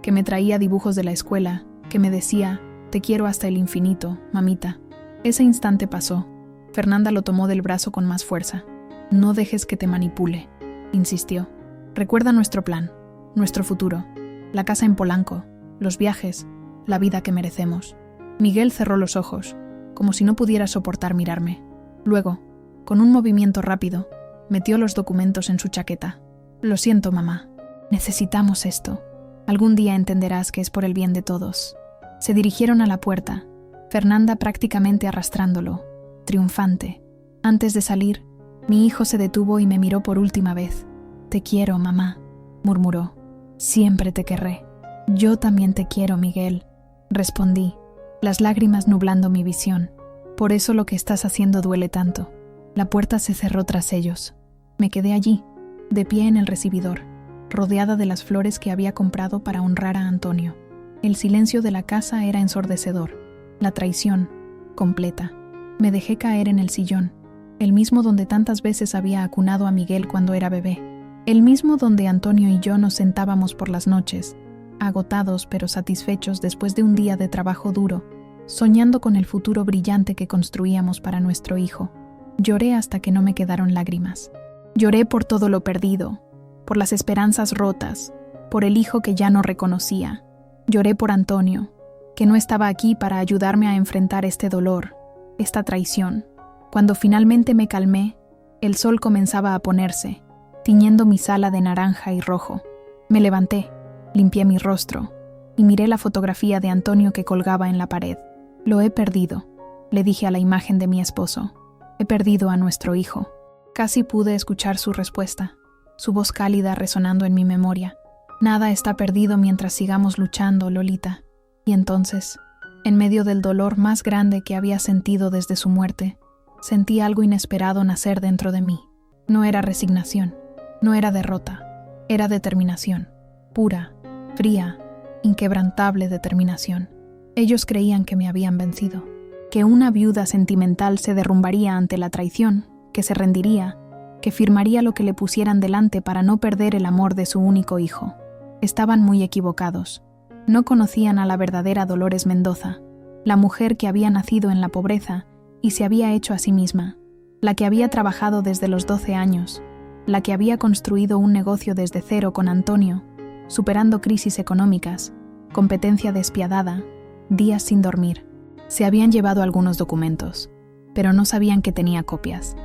que me traía dibujos de la escuela, que me decía, te quiero hasta el infinito, mamita. Ese instante pasó. Fernanda lo tomó del brazo con más fuerza. No dejes que te manipule, insistió. Recuerda nuestro plan, nuestro futuro, la casa en Polanco, los viajes, la vida que merecemos. Miguel cerró los ojos, como si no pudiera soportar mirarme. Luego, con un movimiento rápido, metió los documentos en su chaqueta. Lo siento, mamá. Necesitamos esto. Algún día entenderás que es por el bien de todos. Se dirigieron a la puerta, Fernanda prácticamente arrastrándolo, triunfante. Antes de salir, mi hijo se detuvo y me miró por última vez. Te quiero, mamá, murmuró. Siempre te querré. Yo también te quiero, Miguel, respondí, las lágrimas nublando mi visión. Por eso lo que estás haciendo duele tanto. La puerta se cerró tras ellos. Me quedé allí, de pie en el recibidor, rodeada de las flores que había comprado para honrar a Antonio. El silencio de la casa era ensordecedor. La traición, completa. Me dejé caer en el sillón, el mismo donde tantas veces había acunado a Miguel cuando era bebé, el mismo donde Antonio y yo nos sentábamos por las noches, agotados pero satisfechos después de un día de trabajo duro, soñando con el futuro brillante que construíamos para nuestro hijo. Lloré hasta que no me quedaron lágrimas. Lloré por todo lo perdido, por las esperanzas rotas, por el hijo que ya no reconocía. Lloré por Antonio, que no estaba aquí para ayudarme a enfrentar este dolor, esta traición. Cuando finalmente me calmé, el sol comenzaba a ponerse, tiñendo mi sala de naranja y rojo. Me levanté, limpié mi rostro y miré la fotografía de Antonio que colgaba en la pared. Lo he perdido, le dije a la imagen de mi esposo. He perdido a nuestro hijo. Casi pude escuchar su respuesta, su voz cálida resonando en mi memoria. Nada está perdido mientras sigamos luchando, Lolita. Y entonces, en medio del dolor más grande que había sentido desde su muerte, sentí algo inesperado nacer dentro de mí. No era resignación, no era derrota, era determinación, pura, fría, inquebrantable determinación. Ellos creían que me habían vencido, que una viuda sentimental se derrumbaría ante la traición, que se rendiría, que firmaría lo que le pusieran delante para no perder el amor de su único hijo. Estaban muy equivocados. No conocían a la verdadera Dolores Mendoza, la mujer que había nacido en la pobreza y se había hecho a sí misma, la que había trabajado desde los 12 años, la que había construido un negocio desde cero con Antonio, superando crisis económicas, competencia despiadada, días sin dormir. Se habían llevado algunos documentos, pero no sabían que tenía copias.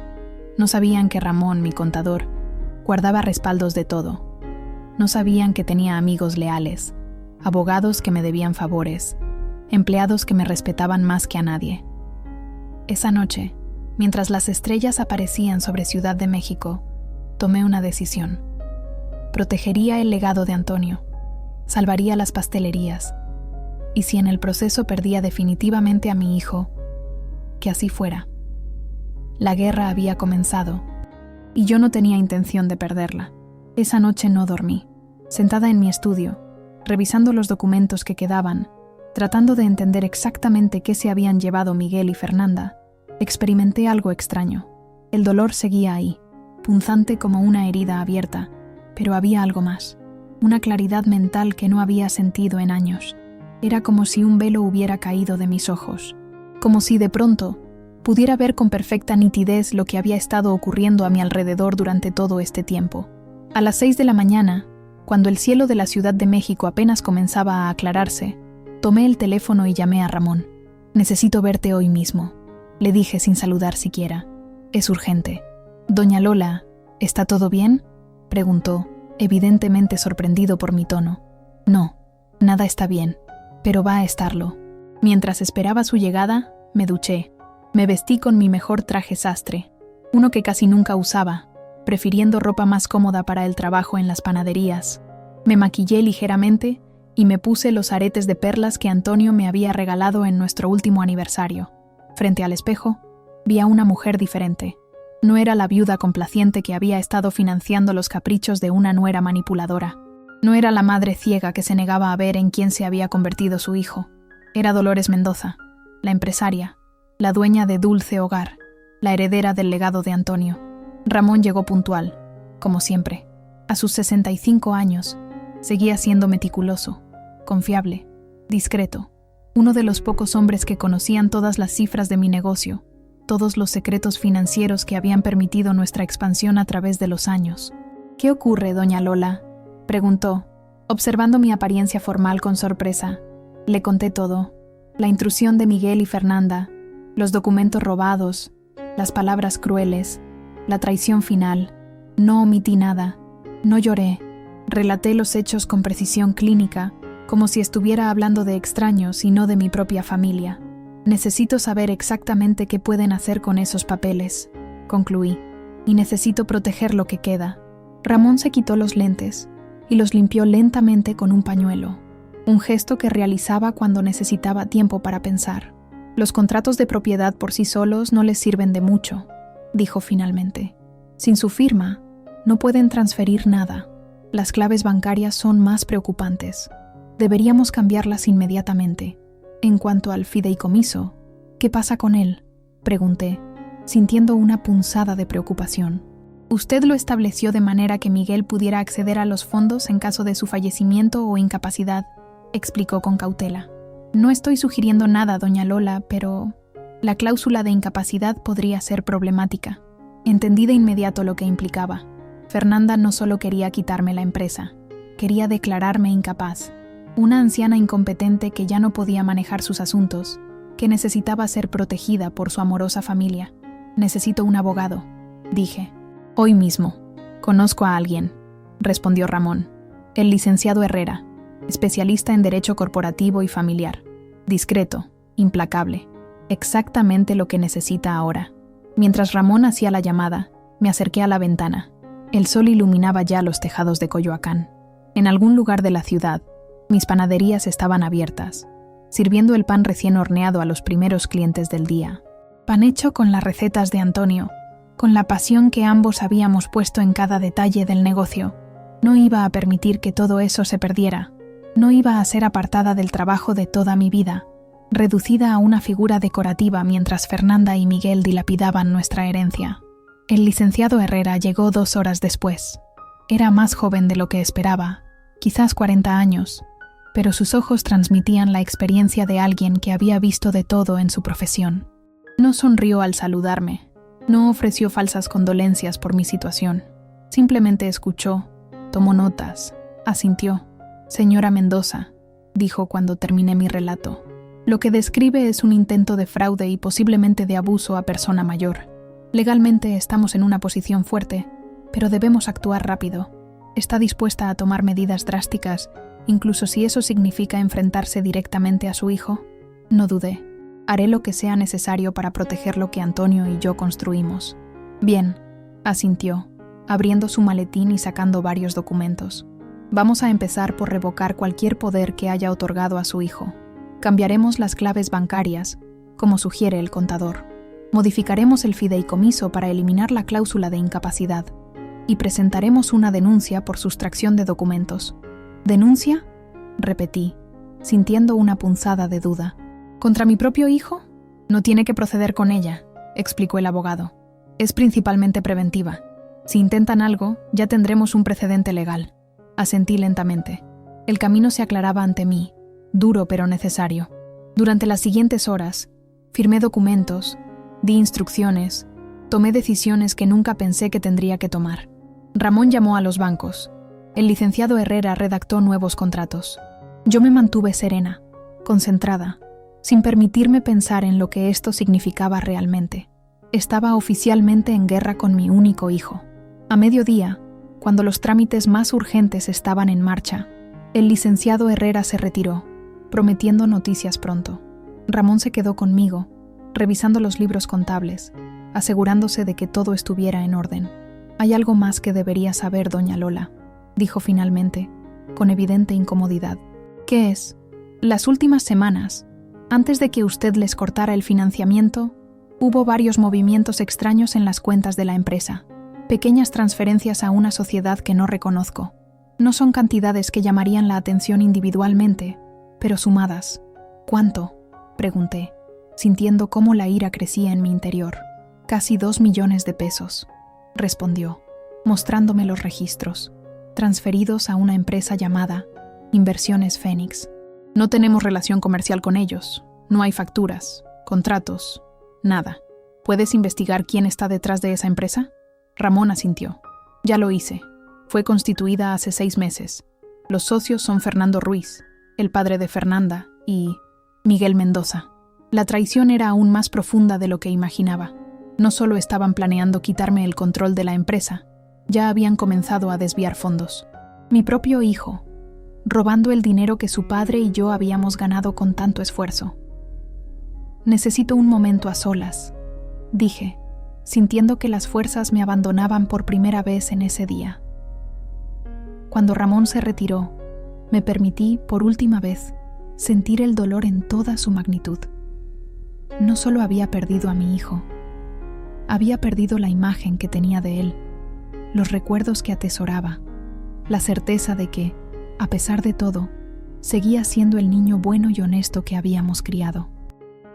No sabían que Ramón, mi contador, guardaba respaldos de todo. No sabían que tenía amigos leales, abogados que me debían favores, empleados que me respetaban más que a nadie. Esa noche, mientras las estrellas aparecían sobre Ciudad de México, tomé una decisión. Protegería el legado de Antonio, salvaría las pastelerías, y si en el proceso perdía definitivamente a mi hijo, que así fuera. La guerra había comenzado, y yo no tenía intención de perderla. Esa noche no dormí, sentada en mi estudio, revisando los documentos que quedaban, tratando de entender exactamente qué se habían llevado Miguel y Fernanda, experimenté algo extraño. El dolor seguía ahí, punzante como una herida abierta, pero había algo más, una claridad mental que no había sentido en años. Era como si un velo hubiera caído de mis ojos, como si de pronto pudiera ver con perfecta nitidez lo que había estado ocurriendo a mi alrededor durante todo este tiempo. A las 6 de la mañana, cuando el cielo de la Ciudad de México apenas comenzaba a aclararse, tomé el teléfono y llamé a Ramón. «Necesito verte hoy mismo», le dije sin saludar siquiera. «Es urgente». «Doña Lola, ¿está todo bien?», preguntó, evidentemente sorprendido por mi tono. «No, nada está bien, pero va a estarlo». Mientras esperaba su llegada, me duché. Me vestí con mi mejor traje sastre, uno que casi nunca usaba, prefiriendo ropa más cómoda para el trabajo en las panaderías. Me maquillé ligeramente y me puse los aretes de perlas que Antonio me había regalado en nuestro último aniversario. Frente al espejo, vi a una mujer diferente. No era la viuda complaciente que había estado financiando los caprichos de una nuera manipuladora. No era la madre ciega que se negaba a ver en quién se había convertido su hijo. Era Dolores Mendoza, la empresaria, la dueña de Dulce Hogar, la heredera del legado de Antonio. Ramón llegó puntual, como siempre. A sus 65 años, seguía siendo meticuloso, confiable, discreto, uno de los pocos hombres que conocían todas las cifras de mi negocio, todos los secretos financieros que habían permitido nuestra expansión a través de los años. «¿Qué ocurre, doña Lola?», preguntó, observando mi apariencia formal con sorpresa. Le conté todo, la intrusión de Miguel y Fernanda, los documentos robados, las palabras crueles, la traición final. No omití nada, no lloré. Relaté los hechos con precisión clínica, como si estuviera hablando de extraños y no de mi propia familia. «Necesito saber exactamente qué pueden hacer con esos papeles», concluí, «y necesito proteger lo que queda». Ramón se quitó los lentes y los limpió lentamente con un pañuelo, un gesto que realizaba cuando necesitaba tiempo para pensar. «Los contratos de propiedad por sí solos no les sirven de mucho», dijo finalmente. «Sin su firma, no pueden transferir nada. Las claves bancarias son más preocupantes. Deberíamos cambiarlas inmediatamente. En cuanto al fideicomiso, ¿qué pasa con él?», pregunté, sintiendo una punzada de preocupación. «Usted lo estableció de manera que Miguel pudiera acceder a los fondos en caso de su fallecimiento o incapacidad», explicó con cautela. «No estoy sugiriendo nada, doña Lola, pero la cláusula de incapacidad podría ser problemática». Entendí de inmediato lo que implicaba. Fernanda no solo quería quitarme la empresa, quería declararme incapaz. Una anciana incompetente que ya no podía manejar sus asuntos, que necesitaba ser protegida por su amorosa familia. Necesito un abogado, dije. Hoy mismo. Conozco a alguien, respondió Ramón. El licenciado Herrera, especialista en derecho corporativo y familiar. Discreto, implacable. Exactamente lo que necesita ahora. Mientras Ramón hacía la llamada, me acerqué a la ventana. El sol iluminaba ya los tejados de Coyoacán. En algún lugar de la ciudad, mis panaderías estaban abiertas, sirviendo el pan recién horneado a los primeros clientes del día. Pan hecho con las recetas de Antonio, con la pasión que ambos habíamos puesto en cada detalle del negocio. No iba a permitir que todo eso se perdiera. No iba a ser apartada del trabajo de toda mi vida, reducida a una figura decorativa mientras Fernanda y Miguel dilapidaban nuestra herencia. El licenciado Herrera llegó 2 horas después. Era más joven de lo que esperaba, quizás 40 años, pero sus ojos transmitían la experiencia de alguien que había visto de todo en su profesión. No sonrió al saludarme, no ofreció falsas condolencias por mi situación. Simplemente escuchó, tomó notas, asintió. Señora Mendoza, dijo cuando terminé mi relato. Lo que describe es un intento de fraude y posiblemente de abuso a persona mayor. Legalmente estamos en una posición fuerte, pero debemos actuar rápido. ¿Está dispuesta a tomar medidas drásticas, incluso si eso significa enfrentarse directamente a su hijo? No dudé. Haré lo que sea necesario para proteger lo que Antonio y yo construimos. Bien, asintió, abriendo su maletín y sacando varios documentos. Vamos a empezar por revocar cualquier poder que haya otorgado a su hijo. Cambiaremos las claves bancarias, como sugiere el contador. Modificaremos el fideicomiso para eliminar la cláusula de incapacidad. Y presentaremos una denuncia por sustracción de documentos. ¿Denuncia?, repetí, sintiendo una punzada de duda. ¿Contra mi propio hijo? No tiene que proceder con ella, explicó el abogado. Es principalmente preventiva. Si intentan algo, ya tendremos un precedente legal. Asentí lentamente. El camino se aclaraba ante mí, duro pero necesario. Durante las siguientes horas, firmé documentos, di instrucciones, tomé decisiones que nunca pensé que tendría que tomar. Ramón llamó a los bancos. El licenciado Herrera redactó nuevos contratos. Yo me mantuve serena, concentrada, sin permitirme pensar en lo que esto significaba realmente. Estaba oficialmente en guerra con mi único hijo. A mediodía, cuando los trámites más urgentes estaban en marcha, el licenciado Herrera se retiró, prometiendo noticias pronto. Ramón se quedó conmigo, revisando los libros contables, asegurándose de que todo estuviera en orden. «Hay algo más que debería saber, doña Lola», dijo finalmente, con evidente incomodidad. «¿Qué es? Las últimas semanas, antes de que usted les cortara el financiamiento, hubo varios movimientos extraños en las cuentas de la empresa. Pequeñas transferencias a una sociedad que no reconozco. No son cantidades que llamarían la atención individualmente, pero sumadas. ¿Cuánto?», pregunté, sintiendo cómo la ira crecía en mi interior. «Casi 2 millones de pesos», respondió, mostrándome los registros, transferidos a una empresa llamada Inversiones Fénix. «No tenemos relación comercial con ellos. No hay facturas, contratos, nada. ¿Puedes investigar quién está detrás de esa empresa?». Ramón asintió. «Ya lo hice. Fue constituida hace 6 meses. Los socios son Fernando Ruiz, el padre de Fernanda, y Miguel Mendoza». La traición era aún más profunda de lo que imaginaba. No solo estaban planeando quitarme el control de la empresa, ya habían comenzado a desviar fondos. Mi propio hijo, robando el dinero que su padre y yo habíamos ganado con tanto esfuerzo. «Necesito un momento a solas», dije, sintiendo que las fuerzas me abandonaban por primera vez en ese día. Cuando Ramón se retiró, me permití, por última vez, sentir el dolor en toda su magnitud. No solo había perdido a mi hijo, había perdido la imagen que tenía de él, los recuerdos que atesoraba, la certeza de que, a pesar de todo, seguía siendo el niño bueno y honesto que habíamos criado.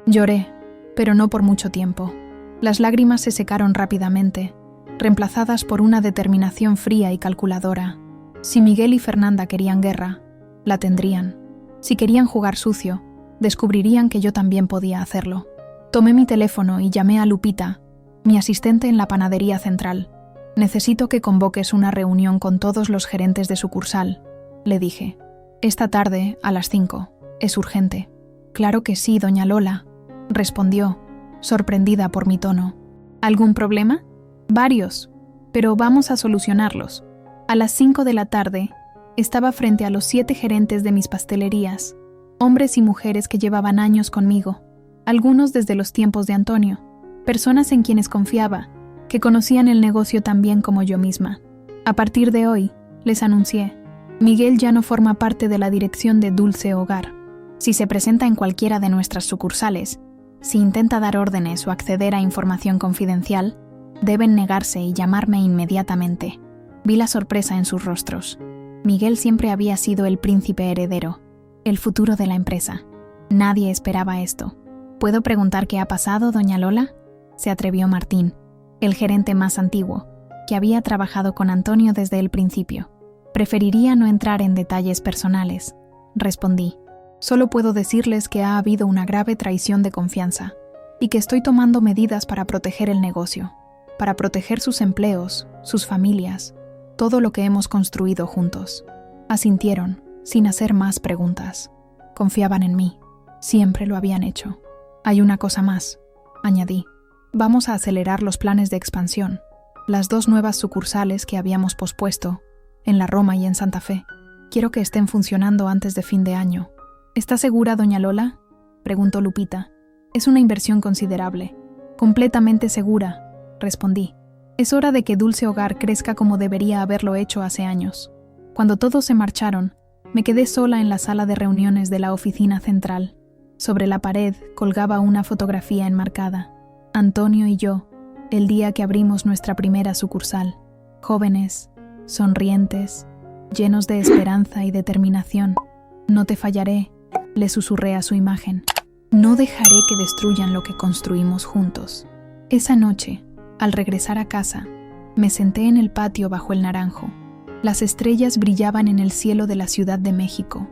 Lloré, pero no por mucho tiempo. Las lágrimas se secaron rápidamente, reemplazadas por una determinación fría y calculadora. Si Miguel y Fernanda querían guerra, la tendrían. Si querían jugar sucio, descubrirían que yo también podía hacerlo. Tomé mi teléfono y llamé a Lupita, mi asistente en la panadería central. «Necesito que convoques una reunión con todos los gerentes de sucursal», le dije. Esta tarde, a las 5. Es urgente. Claro que sí, doña Lola, respondió, sorprendida por mi tono. ¿Algún problema? Varios, pero vamos a solucionarlos. A las 5 de la tarde, estaba frente a los 7 gerentes de mis pastelerías, hombres y mujeres que llevaban años conmigo, algunos desde los tiempos de Antonio, personas en quienes confiaba, que conocían el negocio tan bien como yo misma. A partir de hoy, les anuncié, Miguel ya no forma parte de la dirección de Dulce Hogar. Si se presenta en cualquiera de nuestras sucursales, si intenta dar órdenes o acceder a información confidencial, deben negarse y llamarme inmediatamente. Vi la sorpresa en sus rostros. Miguel siempre había sido el príncipe heredero, el futuro de la empresa. Nadie esperaba esto. ¿Puedo preguntar qué ha pasado, doña Lola?, se atrevió Martín, el gerente más antiguo, que había trabajado con Antonio desde el principio. Preferiría no entrar en detalles personales, respondí. Solo puedo decirles que ha habido una grave traición de confianza y que estoy tomando medidas para proteger el negocio, para proteger sus empleos, sus familias, todo lo que hemos construido juntos. Asintieron, sin hacer más preguntas. Confiaban en mí. Siempre lo habían hecho. Hay una cosa más, añadí. Vamos a acelerar los planes de expansión. Las 2 nuevas sucursales que habíamos pospuesto, en la Roma y en Santa Fe, quiero que estén funcionando antes de fin de año. ¿Está segura, doña Lola?, preguntó Lupita. Es una inversión considerable. Completamente segura, respondí. Es hora de que Dulce Hogar crezca como debería haberlo hecho hace años. Cuando todos se marcharon, me quedé sola en la sala de reuniones de la oficina central. Sobre la pared colgaba una fotografía enmarcada. Antonio y yo, el día que abrimos nuestra primera sucursal. Jóvenes, sonrientes, llenos de esperanza y determinación. No te fallaré, le susurré a su imagen. No dejaré que destruyan lo que construimos juntos. Esa noche, al regresar a casa, me senté en el patio bajo el naranjo. Las estrellas brillaban en el cielo de la Ciudad de México,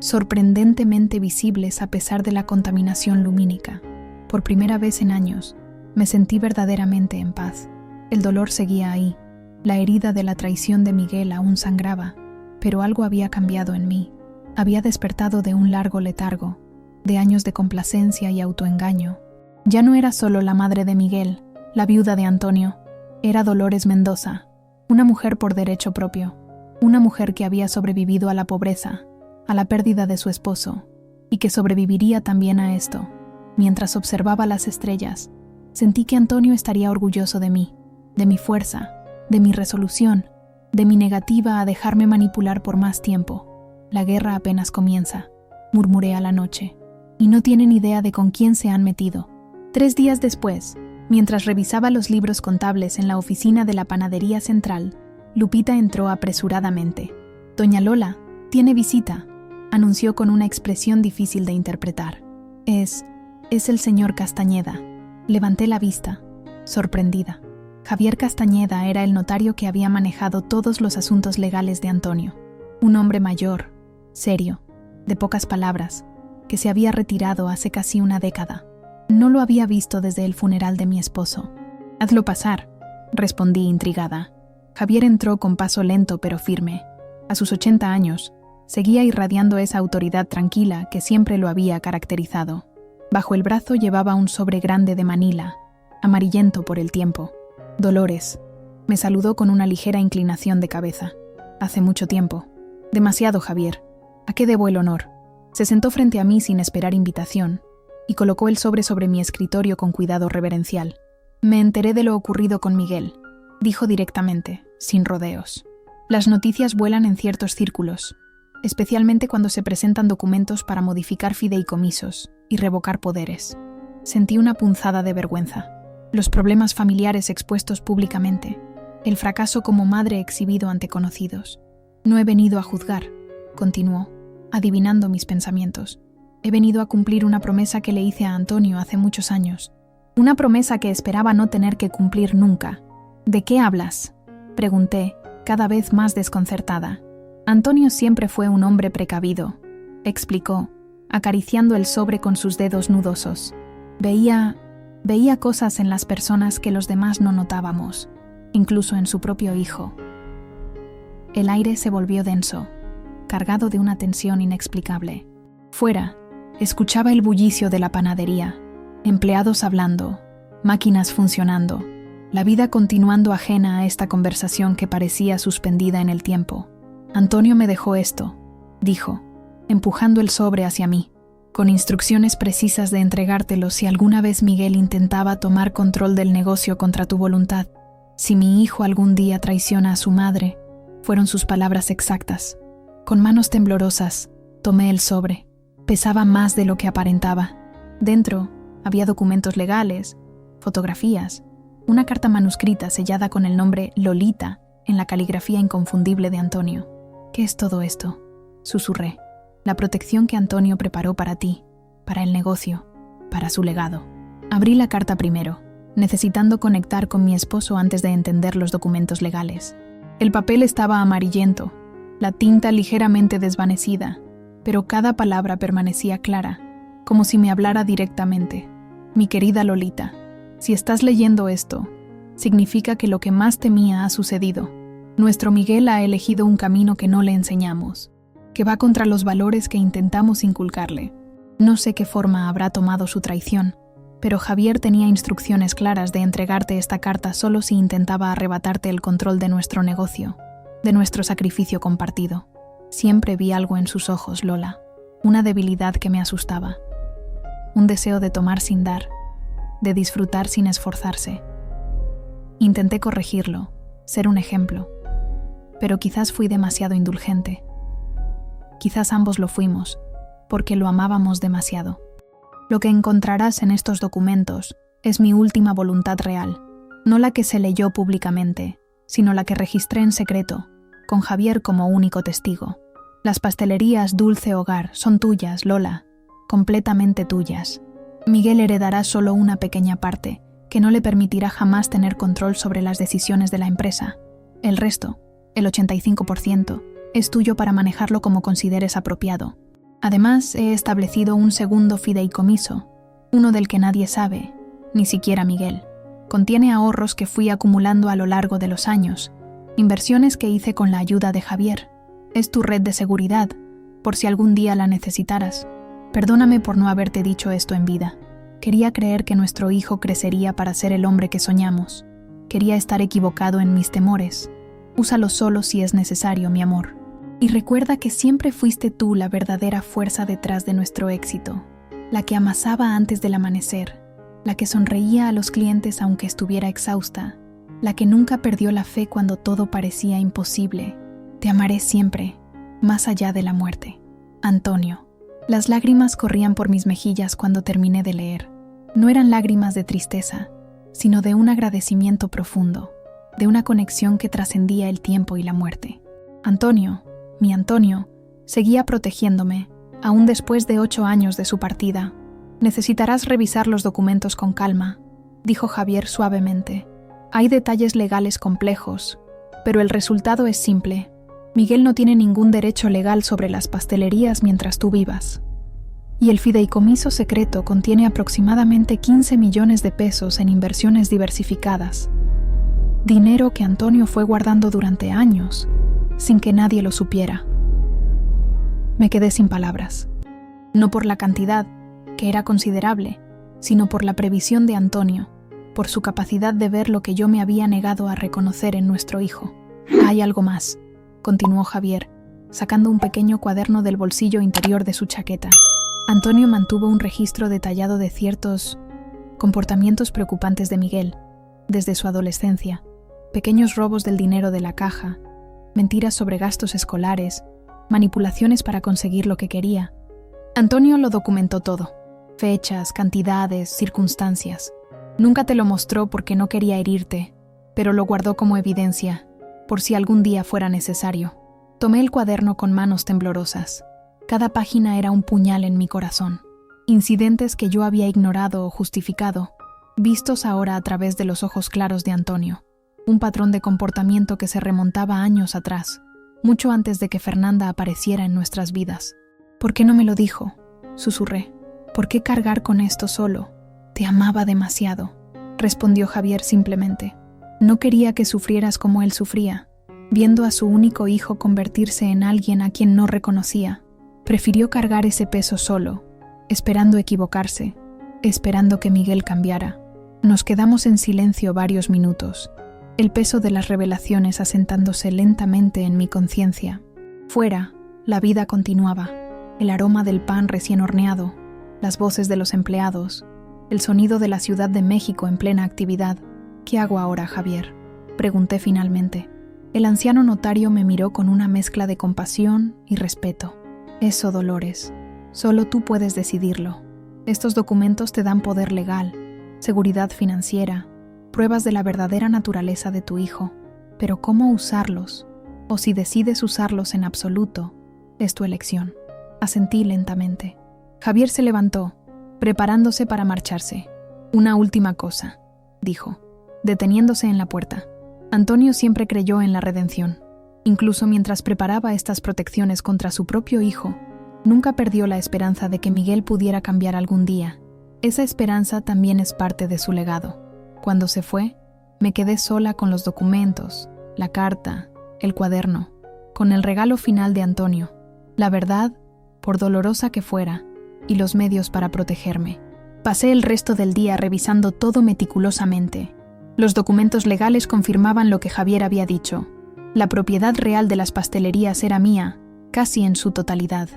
sorprendentemente visibles a pesar de la contaminación lumínica. Por primera vez en años, me sentí verdaderamente en paz. El dolor seguía ahí. La herida de la traición de Miguel aún sangraba, pero algo había cambiado en mí. Había despertado de un largo letargo, de años de complacencia y autoengaño. Ya no era solo la madre de Miguel, la viuda de Antonio. Era Dolores Mendoza, una mujer por derecho propio, una mujer que había sobrevivido a la pobreza, a la pérdida de su esposo, y que sobreviviría también a esto. Mientras observaba las estrellas, sentí que Antonio estaría orgulloso de mí, de mi fuerza, de mi resolución, de mi negativa a dejarme manipular por más tiempo. La guerra apenas comienza, murmuré a la noche, y no tienen idea de con quién se han metido. 3 días después, mientras revisaba los libros contables en la oficina de la panadería central, Lupita entró apresuradamente. Doña Lola, tiene visita, anunció con una expresión difícil de interpretar. Es el señor Castañeda. Levanté la vista, sorprendida. Javier Castañeda era el notario que había manejado todos los asuntos legales de Antonio. Un hombre mayor, serio, de pocas palabras, que se había retirado hace casi una década. No lo había visto desde el funeral de mi esposo. Hazlo pasar, respondí intrigada. Javier entró con paso lento pero firme. A sus 80 años, seguía irradiando esa autoridad tranquila que siempre lo había caracterizado. Bajo el brazo llevaba un sobre grande de Manila, amarillento por el tiempo. Dolores. Me saludó con una ligera inclinación de cabeza. Hace mucho tiempo. Demasiado, Javier. ¿A qué debo el honor? Se sentó frente a mí sin esperar invitación y colocó el sobre mi escritorio con cuidado reverencial. Me enteré de lo ocurrido con Miguel, dijo directamente, sin rodeos. Las noticias vuelan en ciertos círculos, especialmente cuando se presentan documentos para modificar fideicomisos y revocar poderes. Sentí una punzada de vergüenza. Los problemas familiares expuestos públicamente, el fracaso como madre exhibido ante conocidos. No he venido a juzgar, continuó, adivinando mis pensamientos. He venido a cumplir una promesa que le hice a Antonio hace muchos años. Una promesa que esperaba no tener que cumplir nunca. ¿De qué hablas?, pregunté, cada vez más desconcertada. Antonio siempre fue un hombre precavido, explicó, acariciando el sobre con sus dedos nudosos. Veía cosas en las personas que los demás no notábamos, incluso en su propio hijo. El aire se volvió denso. cargado de una tensión inexplicable. Fuera, escuchaba el bullicio de la panadería, empleados hablando, máquinas funcionando, la vida continuando ajena a esta conversación que parecía suspendida en el tiempo. Antonio me dejó esto, dijo, empujando el sobre hacia mí, con instrucciones precisas de entregártelo si alguna vez Miguel intentaba tomar control del negocio contra tu voluntad. Si mi hijo algún día traiciona a su madre, fueron sus palabras exactas. Con manos temblorosas, tomé el sobre. Pesaba más de lo que aparentaba. Dentro había documentos legales, fotografías, una carta manuscrita sellada con el nombre Lolita en la caligrafía inconfundible de Antonio. ¿Qué es todo esto?, susurré. La protección que Antonio preparó para ti, para el negocio, para su legado. Abrí la carta primero, necesitando conectar con mi esposo antes de entender los documentos legales. El papel estaba amarillento, la tinta ligeramente desvanecida, pero cada palabra permanecía clara, como si me hablara directamente. Mi querida Lolita, si estás leyendo esto, significa que lo que más temía ha sucedido. Nuestro Miguel ha elegido un camino que no le enseñamos, que va contra los valores que intentamos inculcarle. No sé qué forma habrá tomado su traición, pero Javier tenía instrucciones claras de entregarte esta carta solo si intentaba arrebatarte el control de nuestro negocio, de nuestro sacrificio compartido. Siempre vi algo en sus ojos, Lola, una debilidad que me asustaba, un deseo de tomar sin dar, de disfrutar sin esforzarse. Intenté corregirlo, ser un ejemplo, pero quizás fui demasiado indulgente. Quizás ambos lo fuimos, porque lo amábamos demasiado. Lo que encontrarás en estos documentos es mi última voluntad real, no la que se leyó públicamente, sino la que registré en secreto, con Javier como único testigo. Las pastelerías Dulce Hogar son tuyas, Lola, completamente tuyas. Miguel heredará solo una pequeña parte, que no le permitirá jamás tener control sobre las decisiones de la empresa. El resto, el 85%, es tuyo para manejarlo como consideres apropiado. Además, he establecido un segundo fideicomiso, uno del que nadie sabe, ni siquiera Miguel. Contiene ahorros que fui acumulando a lo largo de los años, inversiones que hice con la ayuda de Javier. Es tu red de seguridad, por si algún día la necesitaras. Perdóname por no haberte dicho esto en vida. Quería creer que nuestro hijo crecería para ser el hombre que soñamos. Quería estar equivocado en mis temores. Úsalo solo si es necesario, mi amor. Y recuerda que siempre fuiste tú la verdadera fuerza detrás de nuestro éxito, la que amasaba antes del amanecer, la que sonreía a los clientes aunque estuviera exhausta, la que nunca perdió la fe cuando todo parecía imposible. Te amaré siempre, más allá de la muerte. Antonio. Las lágrimas corrían por mis mejillas cuando terminé de leer. No eran lágrimas de tristeza, sino de un agradecimiento profundo, de una conexión que trascendía el tiempo y la muerte. Antonio, mi Antonio, seguía protegiéndome, aún después de 8 años de su partida. Necesitarás revisar los documentos con calma, dijo Javier suavemente. Hay detalles legales complejos, pero el resultado es simple. Miguel no tiene ningún derecho legal sobre las pastelerías mientras tú vivas. Y el fideicomiso secreto contiene aproximadamente 15 millones de pesos en inversiones diversificadas. Dinero que Antonio fue guardando durante años, sin que nadie lo supiera. Me quedé sin palabras. No por la cantidad, que era considerable, sino por la previsión de Antonio, por su capacidad de ver lo que yo me había negado a reconocer en nuestro hijo. Hay algo más, continuó Javier, sacando un pequeño cuaderno del bolsillo interior de su chaqueta. Antonio mantuvo un registro detallado de ciertos comportamientos preocupantes de Miguel, desde su adolescencia, pequeños robos del dinero de la caja, mentiras sobre gastos escolares, manipulaciones para conseguir lo que quería. Antonio lo documentó todo, fechas, cantidades, circunstancias. Nunca te lo mostró porque no quería herirte, pero lo guardó como evidencia, por si algún día fuera necesario. Tomé el cuaderno con manos temblorosas. Cada página era un puñal en mi corazón. Incidentes que yo había ignorado o justificado, vistos ahora a través de los ojos claros de Antonio. Un patrón de comportamiento que se remontaba años atrás, mucho antes de que Fernanda apareciera en nuestras vidas. ¿Por qué no me lo dijo?, susurré. ¿Por qué cargar con esto solo? Te amaba demasiado, respondió Javier simplemente. No quería que sufrieras como él sufría. viendo a su único hijo convertirse en alguien a quien no reconocía. Prefirió cargar ese peso solo, esperando equivocarse, esperando que Miguel cambiara. Nos quedamos en silencio varios minutos, el peso de las revelaciones asentándose lentamente en mi conciencia. Fuera, la vida continuaba, el aroma del pan recién horneado, las voces de los empleados, el sonido de la Ciudad de México en plena actividad. ¿Qué hago ahora, Javier?, pregunté finalmente. El anciano notario me miró con una mezcla de compasión y respeto. Eso, Dolores, solo tú puedes decidirlo. Estos documentos te dan poder legal, seguridad financiera, pruebas de la verdadera naturaleza de tu hijo, pero cómo usarlos, o si decides usarlos en absoluto, es tu elección. Asentí lentamente. Javier se levantó, preparándose para marcharse. Una última cosa, dijo, deteniéndose en la puerta. Antonio siempre creyó en la redención. Incluso mientras preparaba estas protecciones contra su propio hijo, nunca perdió la esperanza de que Miguel pudiera cambiar algún día. Esa esperanza también es parte de su legado. Cuando se fue, me quedé sola con los documentos, la carta, el cuaderno, con el regalo final de Antonio, la verdad, por dolorosa que fuera, y los medios para protegerme. Pasé el resto del día revisando todo meticulosamente. Los documentos legales confirmaban lo que Javier había dicho. La propiedad real de las pastelerías era mía, casi en su totalidad.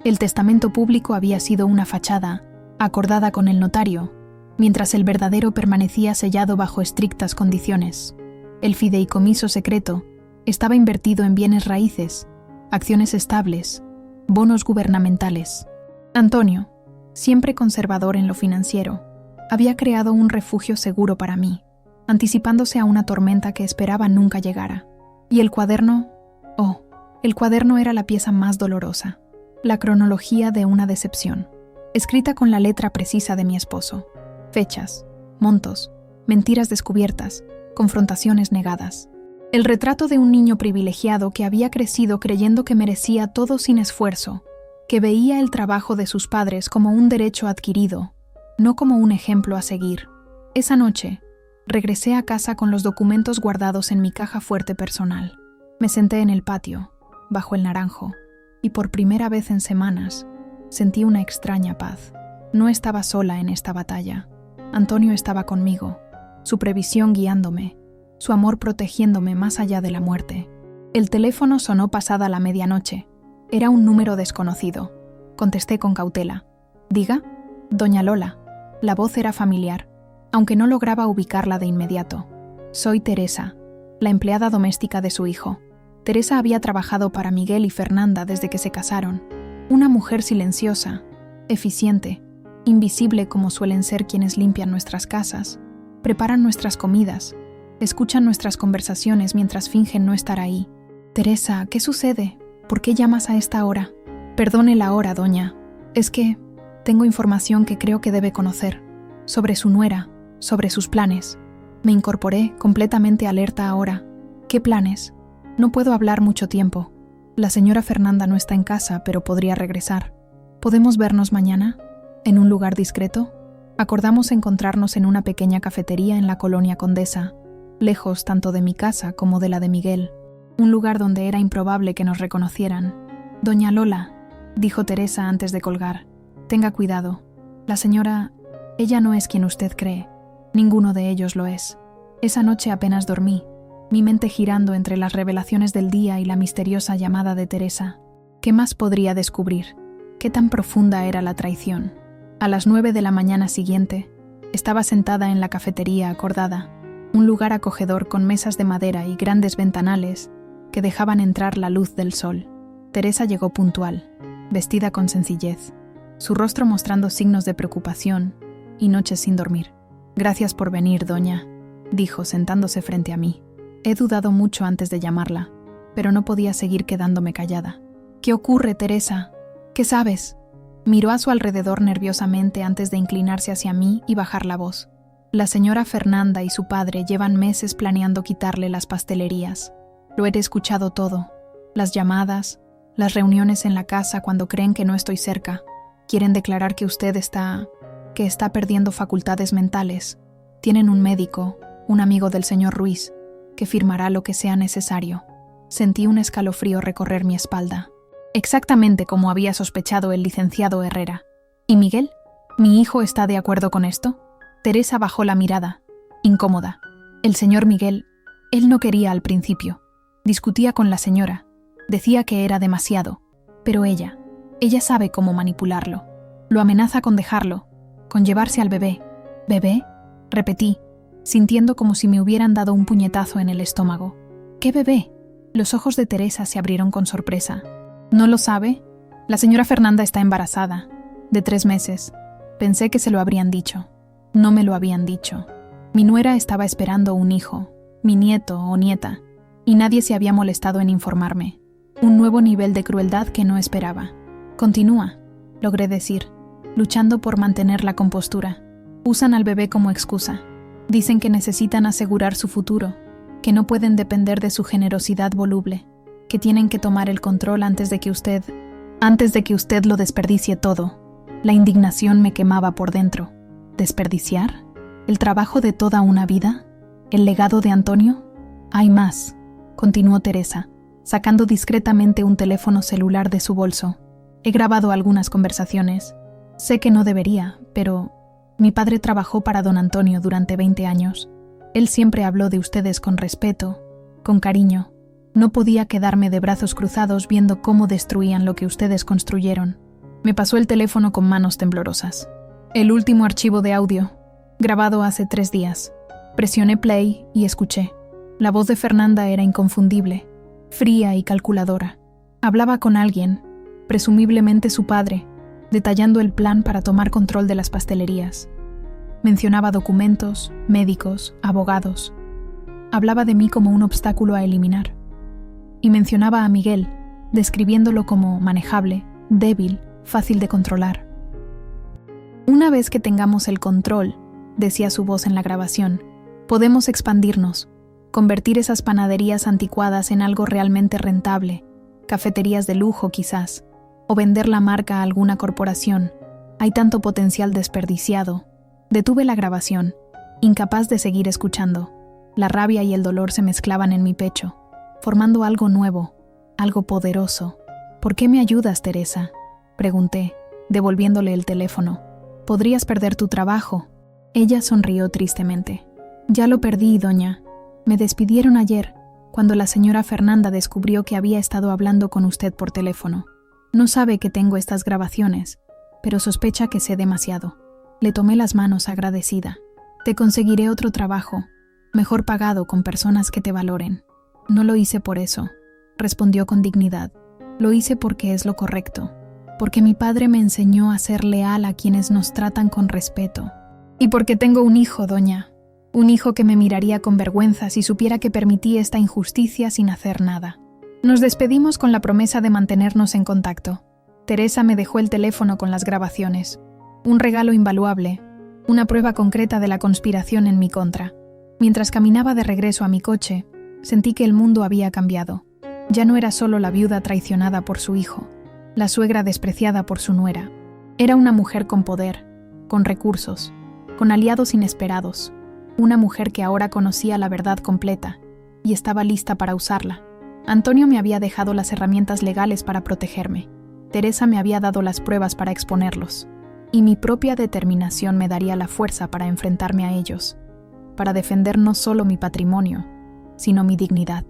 El testamento público había sido una fachada, acordada con el notario, mientras el verdadero permanecía sellado bajo estrictas condiciones. El fideicomiso secreto estaba invertido en bienes raíces, acciones estables, bonos gubernamentales. Antonio, siempre conservador en lo financiero, había creado un refugio seguro para mí, anticipándose a una tormenta que esperaba nunca llegara. Y el cuaderno, el cuaderno era la pieza más dolorosa, la cronología de una decepción, escrita con la letra precisa de mi esposo. Fechas, montos, mentiras descubiertas, confrontaciones negadas. El retrato de un niño privilegiado que había crecido creyendo que merecía todo sin esfuerzo, que veía el trabajo de sus padres como un derecho adquirido, no como un ejemplo a seguir. Esa noche, regresé a casa con los documentos guardados en mi caja fuerte personal. Me senté en el patio, bajo el naranjo, y por primera vez en semanas, sentí una extraña paz. No estaba sola en esta batalla. Antonio estaba conmigo, su previsión guiándome, su amor protegiéndome más allá de la muerte. El teléfono sonó pasada la medianoche. Era un número desconocido. Contesté con cautela. «Diga, doña Lola». La voz era familiar, aunque no lograba ubicarla de inmediato. «Soy Teresa, la empleada doméstica de su hijo». Teresa había trabajado para Miguel y Fernanda desde que se casaron. Una mujer silenciosa, eficiente, invisible como suelen ser quienes limpian nuestras casas, preparan nuestras comidas, escuchan nuestras conversaciones mientras fingen no estar ahí. «Teresa, ¿qué sucede? ¿Por qué llamas a esta hora?» «Perdone la hora, doña. Es que tengo información que creo que debe conocer. Sobre su nuera, sobre sus planes». Me incorporé, completamente alerta ahora. «¿Qué planes? No puedo hablar mucho tiempo. La señora Fernanda no está en casa, pero podría regresar. ¿Podemos vernos mañana? ¿En un lugar discreto?» Acordamos encontrarnos en una pequeña cafetería en la colonia Condesa, lejos tanto de mi casa como de la de Miguel, un lugar donde era improbable que nos reconocieran. «Doña Lola», dijo Teresa antes de colgar, «tenga cuidado. La señora, ella no es quien usted cree. Ninguno de ellos lo es». Esa noche apenas dormí, mi mente girando entre las revelaciones del día y la misteriosa llamada de Teresa. ¿Qué más podría descubrir? ¿Qué tan profunda era la traición? A las 9 de la mañana siguiente, estaba sentada en la cafetería acordada, un lugar acogedor con mesas de madera y grandes ventanales que dejaban entrar la luz del sol. Teresa llegó puntual, vestida con sencillez, su rostro mostrando signos de preocupación y noches sin dormir. «Gracias por venir, doña», dijo sentándose frente a mí. He dudado mucho antes de llamarla, pero no podía seguir quedándome callada. «¿Qué ocurre, Teresa? ¿Qué sabes?» Miró a su alrededor nerviosamente antes de inclinarse hacia mí y bajar la voz. «La señora Fernanda y su padre llevan meses planeando quitarle las pastelerías. Lo he escuchado todo. Las llamadas, las reuniones en la casa cuando creen que no estoy cerca. Quieren declarar que usted está perdiendo facultades mentales. Tienen un médico, un amigo del señor Ruiz, que firmará lo que sea necesario». Sentí un escalofrío recorrer mi espalda, exactamente como había sospechado el licenciado Herrera. ¿Y Miguel? ¿Mi hijo está de acuerdo con esto? Teresa bajó la mirada, incómoda. El señor Miguel, él no quería al principio. Discutía con la señora. Decía que era demasiado. Pero ella sabe cómo manipularlo. Lo amenaza con dejarlo, con llevarse al bebé. ¿Bebé?, repetí, sintiendo como si me hubieran dado un puñetazo en el estómago. ¿Qué bebé? Los ojos de Teresa se abrieron con sorpresa. ¿No lo sabe? La señora Fernanda está embarazada, de 3 meses. Pensé que se lo habrían dicho. No me lo habían dicho. Mi nuera estaba esperando un hijo, mi nieto o nieta, y nadie se había molestado en informarme. Un nuevo nivel de crueldad que no esperaba. Continúa, logré decir, luchando por mantener la compostura. Usan al bebé como excusa. Dicen que necesitan asegurar su futuro, que no pueden depender de su generosidad voluble, que tienen que tomar el control antes de que usted lo desperdicie todo. La indignación me quemaba por dentro. ¿Desperdiciar? ¿El trabajo de toda una vida? ¿El legado de Antonio? Hay más, continuó Teresa, sacando discretamente un teléfono celular de su bolso. He grabado algunas conversaciones. Sé que no debería, pero mi padre trabajó para don Antonio durante 20 años. Él siempre habló de ustedes con respeto, con cariño. No podía quedarme de brazos cruzados viendo cómo destruían lo que ustedes construyeron. Me pasó el teléfono con manos temblorosas. El último archivo de audio, grabado hace 3 días. Presioné play y escuché. La voz de Fernanda era inconfundible, fría y calculadora. Hablaba con alguien, presumiblemente su padre, detallando el plan para tomar control de las pastelerías. Mencionaba documentos, médicos, abogados. Hablaba de mí como un obstáculo a eliminar. Y mencionaba a Miguel, describiéndolo como manejable, débil, fácil de controlar. Una vez que tengamos el control, decía su voz en la grabación, podemos expandirnos, convertir esas panaderías anticuadas en algo realmente rentable, cafeterías de lujo quizás, o vender la marca a alguna corporación. Hay tanto potencial desperdiciado. Detuve la grabación, incapaz de seguir escuchando. La rabia y el dolor se mezclaban en mi pecho, formando algo nuevo, algo poderoso. ¿Por qué me ayudas, Teresa?, pregunté, devolviéndole el teléfono. Podrías perder tu trabajo. Ella sonrió tristemente. Ya lo perdí, doña. Me despidieron ayer, cuando la señora Fernanda descubrió que había estado hablando con usted por teléfono. No sabe que tengo estas grabaciones, pero sospecha que sé demasiado. Le tomé las manos agradecida. Te conseguiré otro trabajo, mejor pagado, con personas que te valoren. No lo hice por eso, respondió con dignidad. Lo hice porque es lo correcto, porque mi padre me enseñó a ser leal a quienes nos tratan con respeto. Y porque tengo un hijo, doña. Un hijo que me miraría con vergüenza si supiera que permití esta injusticia sin hacer nada. Nos despedimos con la promesa de mantenernos en contacto. Teresa me dejó el teléfono con las grabaciones. Un regalo invaluable, una prueba concreta de la conspiración en mi contra. Mientras caminaba de regreso a mi coche, sentí que el mundo había cambiado. Ya no era solo la viuda traicionada por su hijo, la suegra despreciada por su nuera. Era una mujer con poder, con recursos, con aliados inesperados. Una mujer que ahora conocía la verdad completa y estaba lista para usarla. Antonio me había dejado las herramientas legales para protegerme. Teresa me había dado las pruebas para exponerlos. Y mi propia determinación me daría la fuerza para enfrentarme a ellos, para defender no solo mi patrimonio, sino mi dignidad.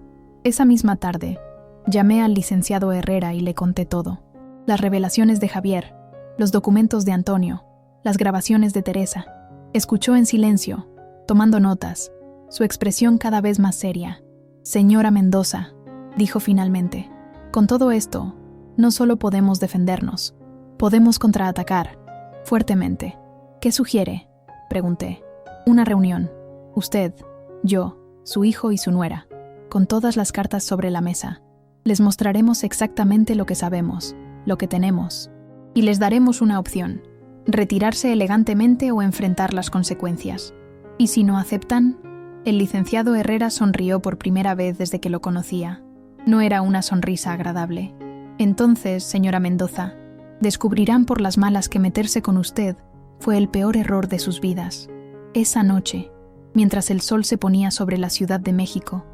Esa misma tarde, llamé al licenciado Herrera y le conté todo. Las revelaciones de Javier, los documentos de Antonio, las grabaciones de Teresa. Escuchó en silencio, tomando notas, su expresión cada vez más seria. Señora Mendoza, dijo finalmente, con todo esto, no solo podemos defendernos, podemos contraatacar, fuertemente. ¿Qué sugiere?, pregunté. Una reunión. Usted, yo, su hijo y su nuera, con todas las cartas sobre la mesa. Les mostraremos exactamente lo que sabemos, lo que tenemos, y les daremos una opción: retirarse elegantemente o enfrentar las consecuencias. ¿Y si no aceptan? El licenciado Herrera sonrió por primera vez desde que lo conocía. No era una sonrisa agradable. Entonces, señora Mendoza, descubrirán por las malas que meterse con usted fue el peor error de sus vidas. Esa noche, mientras el sol se ponía sobre la Ciudad de México,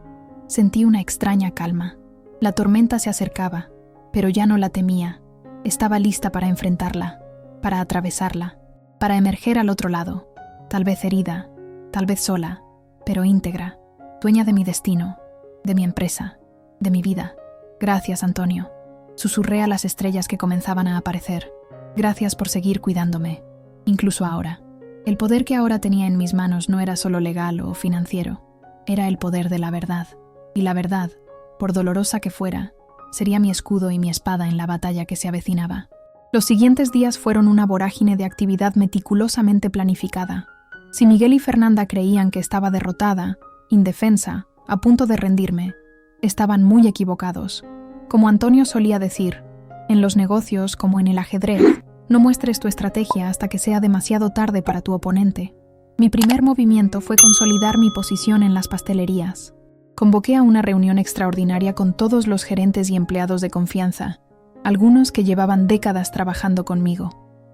sentí una extraña calma. La tormenta se acercaba, pero ya no la temía. Estaba lista para enfrentarla, para atravesarla, para emerger al otro lado, tal vez herida, tal vez sola, pero íntegra, dueña de mi destino, de mi empresa, de mi vida. Gracias, Antonio. Susurré a las estrellas que comenzaban a aparecer. Gracias por seguir cuidándome, incluso ahora. El poder que ahora tenía en mis manos no era solo legal o financiero, era el poder de la verdad. Y la verdad, por dolorosa que fuera, sería mi escudo y mi espada en la batalla que se avecinaba. Los siguientes días fueron una vorágine de actividad meticulosamente planificada. Si Miguel y Fernanda creían que estaba derrotada, indefensa, a punto de rendirme, estaban muy equivocados. Como Antonio solía decir, en los negocios como en el ajedrez, no muestres tu estrategia hasta que sea demasiado tarde para tu oponente. Mi primer movimiento fue consolidar mi posición en las pastelerías. Convoqué a una reunión extraordinaria con todos los gerentes y empleados de confianza, algunos que llevaban décadas trabajando conmigo.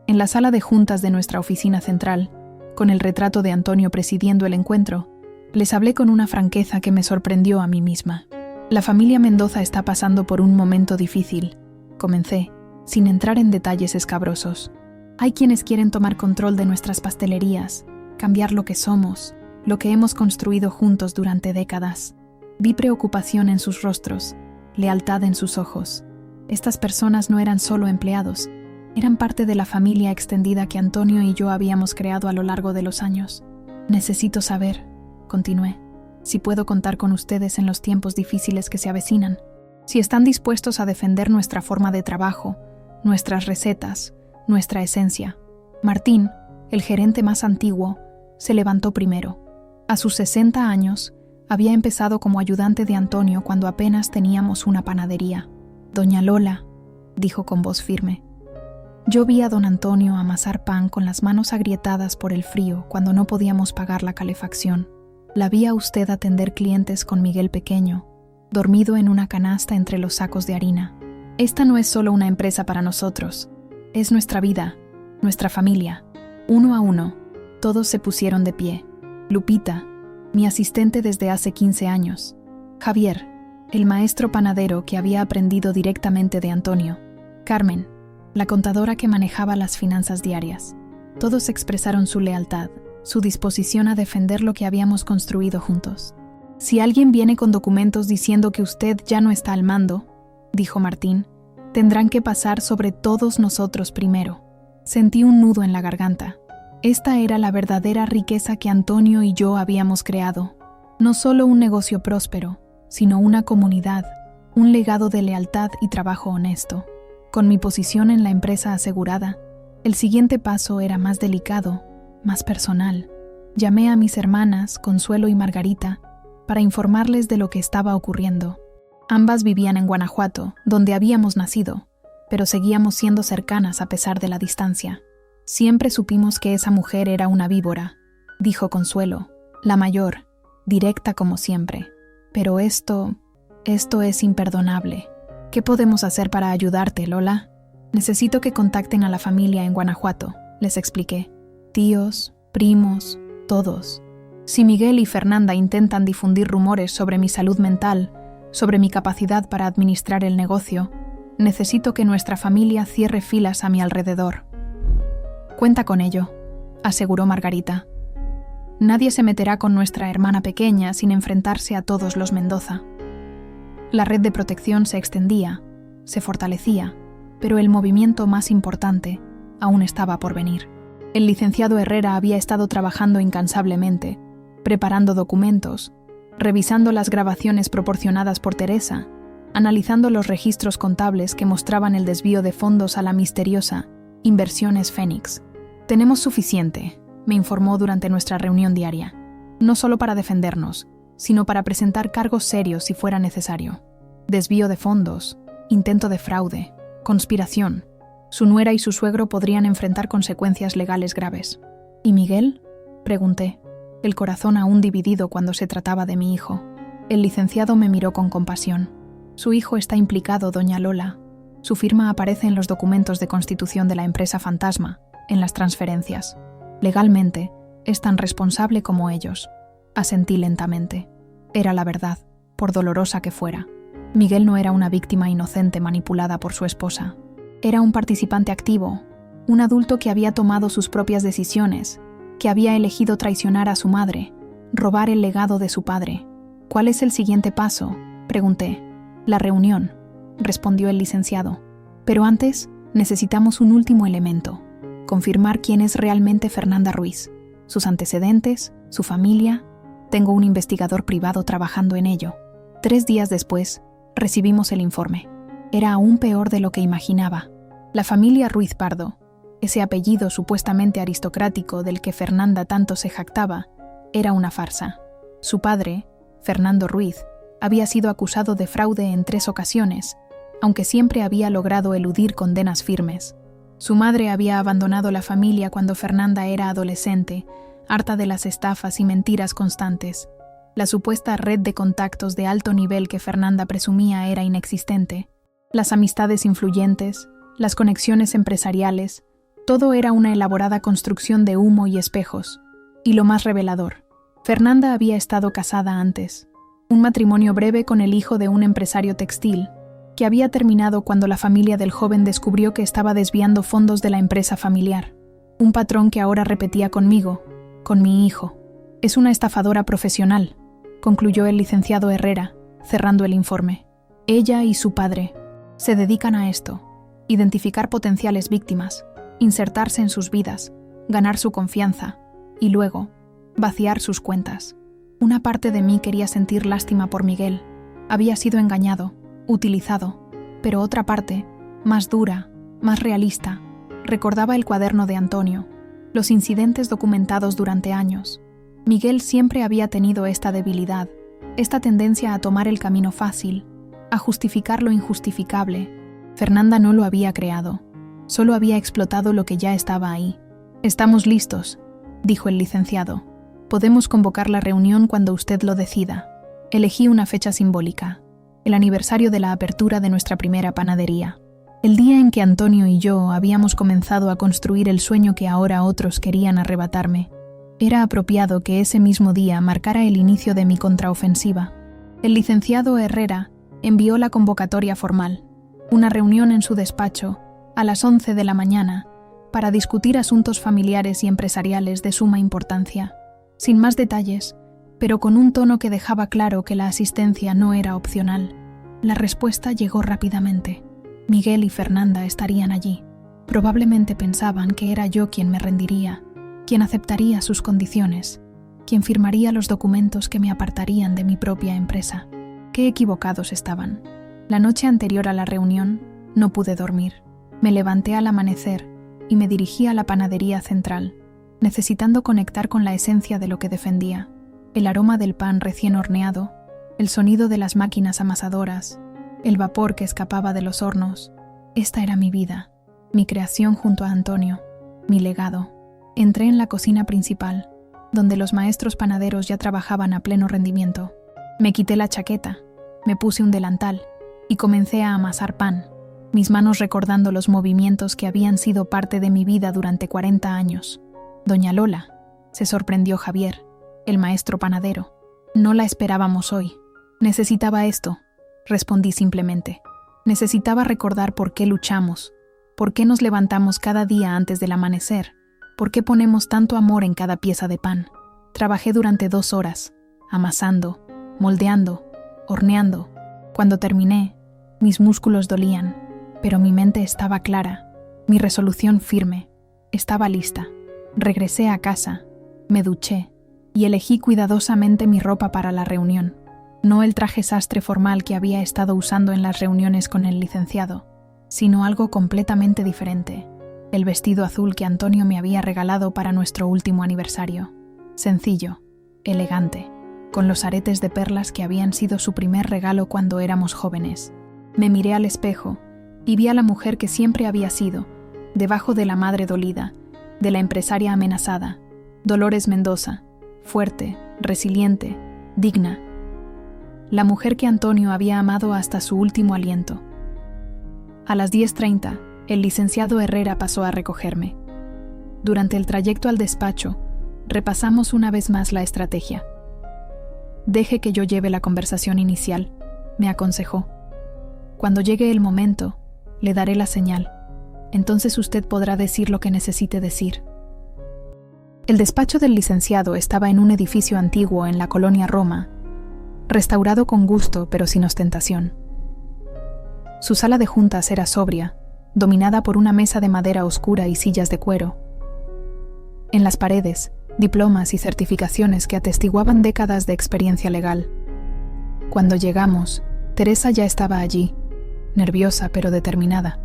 En la sala de juntas de nuestra oficina central, con el retrato de Antonio presidiendo el encuentro, les hablé con una franqueza que me sorprendió a mí misma. La familia Mendoza está pasando por un momento difícil, comencé, sin entrar en detalles escabrosos. Hay quienes quieren tomar control de nuestras pastelerías, cambiar lo que somos, lo que hemos construido juntos durante décadas. Vi preocupación en sus rostros, lealtad en sus ojos. Estas personas no eran solo empleados, eran parte de la familia extendida que Antonio y yo habíamos creado a lo largo de los años. Necesito saber, continué, si puedo contar con ustedes en los tiempos difíciles que se avecinan, si están dispuestos a defender nuestra forma de trabajo, nuestras recetas, nuestra esencia. Martín, el gerente más antiguo, se levantó primero. A sus 60 años, había empezado como ayudante de Antonio cuando apenas teníamos una panadería. Doña Lola, dijo con voz firme. Yo vi a don Antonio amasar pan con las manos agrietadas por el frío cuando no podíamos pagar la calefacción. La vi a usted atender clientes con Miguel pequeño, dormido en una canasta entre los sacos de harina. Esta no es solo una empresa para nosotros, es nuestra vida, nuestra familia. Uno a uno, todos se pusieron de pie. Lupita, mi asistente desde hace 15 años. Javier, el maestro panadero que había aprendido directamente de Antonio. Carmen, la contadora que manejaba las finanzas diarias. Todos expresaron su lealtad, su disposición a defender lo que habíamos construido juntos. Si alguien viene con documentos diciendo que usted ya no está al mando, dijo Martín, tendrán que pasar sobre todos nosotros primero. Sentí un nudo en la garganta. Esta era la verdadera riqueza que Antonio y yo habíamos creado. No solo un negocio próspero, sino una comunidad, un legado de lealtad y trabajo honesto. Con mi posición en la empresa asegurada, el siguiente paso era más delicado, más personal. Llamé a mis hermanas, Consuelo y Margarita, para informarles de lo que estaba ocurriendo. Ambas vivían en Guanajuato, donde habíamos nacido, pero seguíamos siendo cercanas a pesar de la distancia. Siempre supimos que esa mujer era una víbora, dijo Consuelo, la mayor, directa como siempre. Pero esto es imperdonable. ¿Qué podemos hacer para ayudarte, Lola? Necesito que contacten a la familia en Guanajuato, les expliqué. Tíos, primos, todos. Si Miguel y Fernanda intentan difundir rumores sobre mi salud mental, sobre mi capacidad para administrar el negocio, necesito que nuestra familia cierre filas a mi alrededor. Cuenta con ello, aseguró Margarita. Nadie se meterá con nuestra hermana pequeña sin enfrentarse a todos los Mendoza. La red de protección se extendía, se fortalecía, pero el movimiento más importante aún estaba por venir. El licenciado Herrera había estado trabajando incansablemente, preparando documentos, revisando las grabaciones proporcionadas por Teresa, analizando los registros contables que mostraban el desvío de fondos a la misteriosa Inversiones Fénix. Tenemos suficiente, me informó durante nuestra reunión diaria, no solo para defendernos, sino para presentar cargos serios si fuera necesario. Desvío de fondos, intento de fraude, conspiración. Su nuera y su suegro podrían enfrentar consecuencias legales graves. ¿Y Miguel?, pregunté, el corazón aún dividido cuando se trataba de mi hijo. El licenciado me miró con compasión. Su hijo está implicado, doña Lola. Su firma aparece en los documentos de constitución de la empresa fantasma, en las transferencias. Legalmente, es tan responsable como ellos. Asentí lentamente. Era la verdad, por dolorosa que fuera. Miguel no era una víctima inocente manipulada por su esposa. Era un participante activo, un adulto que había tomado sus propias decisiones, que había elegido traicionar a su madre, robar el legado de su padre. ¿Cuál es el siguiente paso?, pregunté. La reunión, respondió el licenciado. Pero antes, necesitamos un último elemento: confirmar quién es realmente Fernanda Ruiz, sus antecedentes, su familia. Tengo un investigador privado trabajando en ello. 3 días después, recibimos el informe. Era aún peor de lo que imaginaba. La familia Ruiz Pardo, ese apellido supuestamente aristocrático del que Fernanda tanto se jactaba, era una farsa. Su padre, Fernando Ruiz, había sido acusado de fraude en 3 ocasiones, aunque siempre había logrado eludir condenas firmes. Su madre había abandonado la familia cuando Fernanda era adolescente, harta de las estafas y mentiras constantes. La supuesta red de contactos de alto nivel que Fernanda presumía era inexistente. Las amistades influyentes, las conexiones empresariales, todo era una elaborada construcción de humo y espejos. Y lo más revelador, Fernanda había estado casada antes. Un matrimonio breve con el hijo de un empresario textil, que había terminado cuando la familia del joven descubrió que estaba desviando fondos de la empresa familiar. Un patrón que ahora repetía conmigo, con mi hijo. Es una estafadora profesional, concluyó el licenciado Herrera, cerrando el informe. Ella y su padre se dedican a esto: identificar potenciales víctimas, insertarse en sus vidas, ganar su confianza y luego vaciar sus cuentas. Una parte de mí quería sentir lástima por Miguel. Había sido engañado, utilizado, pero otra parte, más dura, más realista, recordaba el cuaderno de Antonio, los incidentes documentados durante años. Miguel siempre había tenido esta debilidad, esta tendencia a tomar el camino fácil, a justificar lo injustificable. Fernanda no lo había creado, solo había explotado lo que ya estaba ahí. «Estamos listos», dijo el licenciado. «Podemos convocar la reunión cuando usted lo decida». Elegí una fecha simbólica, el aniversario de la apertura de nuestra primera panadería. El día en que Antonio y yo habíamos comenzado a construir el sueño que ahora otros querían arrebatarme. Era apropiado que ese mismo día marcara el inicio de mi contraofensiva. El licenciado Herrera envió la convocatoria formal, una reunión en su despacho, a las 11 de la mañana, para discutir asuntos familiares y empresariales de suma importancia, sin más detalles, pero con un tono que dejaba claro que la asistencia no era opcional. La respuesta llegó rápidamente. Miguel y Fernanda estarían allí. Probablemente pensaban que era yo quien me rendiría, quien aceptaría sus condiciones, quien firmaría los documentos que me apartarían de mi propia empresa. Qué equivocados estaban. La noche anterior a la reunión no pude dormir. Me levanté al amanecer y me dirigí a la panadería central, necesitando conectar con la esencia de lo que defendía. El aroma del pan recién horneado, el sonido de las máquinas amasadoras, el vapor que escapaba de los hornos. Esta era mi vida, mi creación junto a Antonio, mi legado. Entré en la cocina principal, donde los maestros panaderos ya trabajaban a pleno rendimiento. Me quité la chaqueta, me puse un delantal y comencé a amasar pan, mis manos recordando los movimientos que habían sido parte de mi vida durante 40 años. «Doña Lola», se sorprendió Javier, el maestro panadero. «No la esperábamos hoy». «Necesitaba esto», respondí simplemente. Necesitaba recordar por qué luchamos, por qué nos levantamos cada día antes del amanecer, por qué ponemos tanto amor en cada pieza de pan. Trabajé durante 2 horas, amasando, moldeando, horneando. Cuando terminé, mis músculos dolían, pero mi mente estaba clara, mi resolución firme. Estaba lista. Regresé a casa, me duché y elegí cuidadosamente mi ropa para la reunión. No el traje sastre formal que había estado usando en las reuniones con el licenciado, sino algo completamente diferente. El vestido azul que Antonio me había regalado para nuestro último aniversario. Sencillo, elegante, con los aretes de perlas que habían sido su primer regalo cuando éramos jóvenes. Me miré al espejo y vi a la mujer que siempre había sido, debajo de la madre dolida, de la empresaria amenazada, Dolores Mendoza, fuerte, resiliente, digna. La mujer que Antonio había amado hasta su último aliento. A las 10:30, el licenciado Herrera pasó a recogerme. Durante el trayecto al despacho, repasamos una vez más la estrategia. «Deje que yo lleve la conversación inicial», me aconsejó. Cuando llegue el momento, le daré la señal. Entonces usted podrá decir lo que necesite decir. El despacho del licenciado estaba en un edificio antiguo en la colonia Roma, restaurado con gusto pero sin ostentación. Su sala de juntas era sobria, dominada por una mesa de madera oscura y sillas de cuero. En las paredes, diplomas y certificaciones que atestiguaban décadas de experiencia legal. Cuando llegamos, Teresa ya estaba allí, nerviosa pero determinada.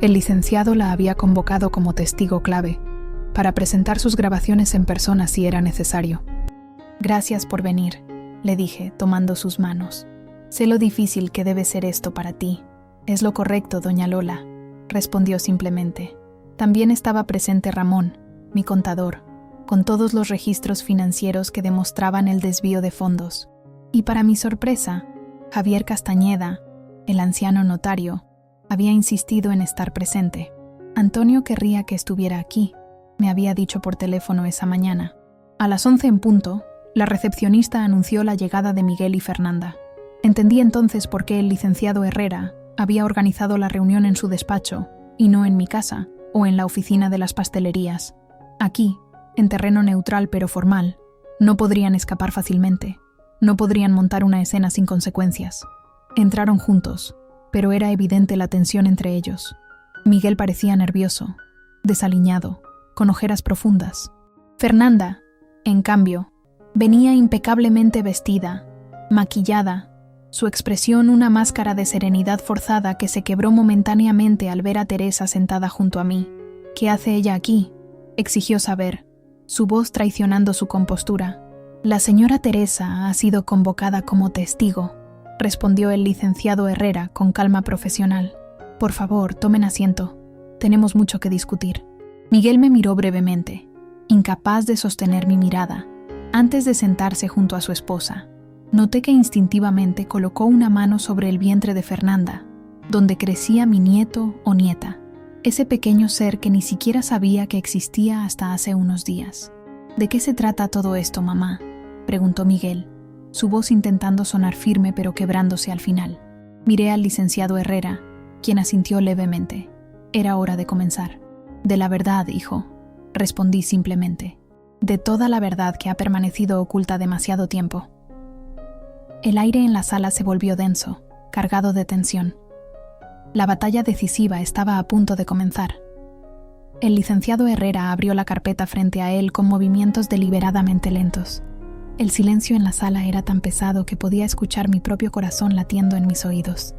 El licenciado la había convocado como testigo clave, para presentar sus grabaciones en persona si era necesario. «Gracias por venir», le dije, tomando sus manos. «Sé lo difícil que debe ser esto para ti». «Es lo correcto, doña Lola», respondió simplemente. También estaba presente Ramón, mi contador, con todos los registros financieros que demostraban el desvío de fondos. Y para mi sorpresa, Javier Castañeda, el anciano notario, había insistido en estar presente. «Antonio querría que estuviera aquí», me había dicho por teléfono esa mañana. A las 11 en punto, la recepcionista anunció la llegada de Miguel y Fernanda. Entendí entonces por qué el licenciado Herrera había organizado la reunión en su despacho y no en mi casa o en la oficina de las pastelerías. Aquí, en terreno neutral pero formal, no podrían escapar fácilmente. No podrían montar una escena sin consecuencias. Entraron juntos, pero era evidente la tensión entre ellos. Miguel parecía nervioso, desaliñado, con ojeras profundas. Fernanda, en cambio, venía impecablemente vestida, maquillada, su expresión una máscara de serenidad forzada que se quebró momentáneamente al ver a Teresa sentada junto a mí. «¿Qué hace ella aquí?», exigió saber, su voz traicionando su compostura. «La señora Teresa ha sido convocada como testigo», respondió el licenciado Herrera con calma profesional. «Por favor, tomen asiento. Tenemos mucho que discutir». Miguel me miró brevemente, incapaz de sostener mi mirada, antes de sentarse junto a su esposa. Noté que instintivamente colocó una mano sobre el vientre de Fernanda, donde crecía mi nieto o nieta, ese pequeño ser que ni siquiera sabía que existía hasta hace unos días. «¿De qué se trata todo esto, mamá?», preguntó Miguel, su voz intentando sonar firme pero quebrándose al final. Miré al licenciado Herrera, quien asintió levemente. Era hora de comenzar. «De la verdad, hijo», respondí simplemente. «De toda la verdad que ha permanecido oculta demasiado tiempo». El aire en la sala se volvió denso, cargado de tensión. La batalla decisiva estaba a punto de comenzar. El licenciado Herrera abrió la carpeta frente a él con movimientos deliberadamente lentos. El silencio en la sala era tan pesado que podía escuchar mi propio corazón latiendo en mis oídos.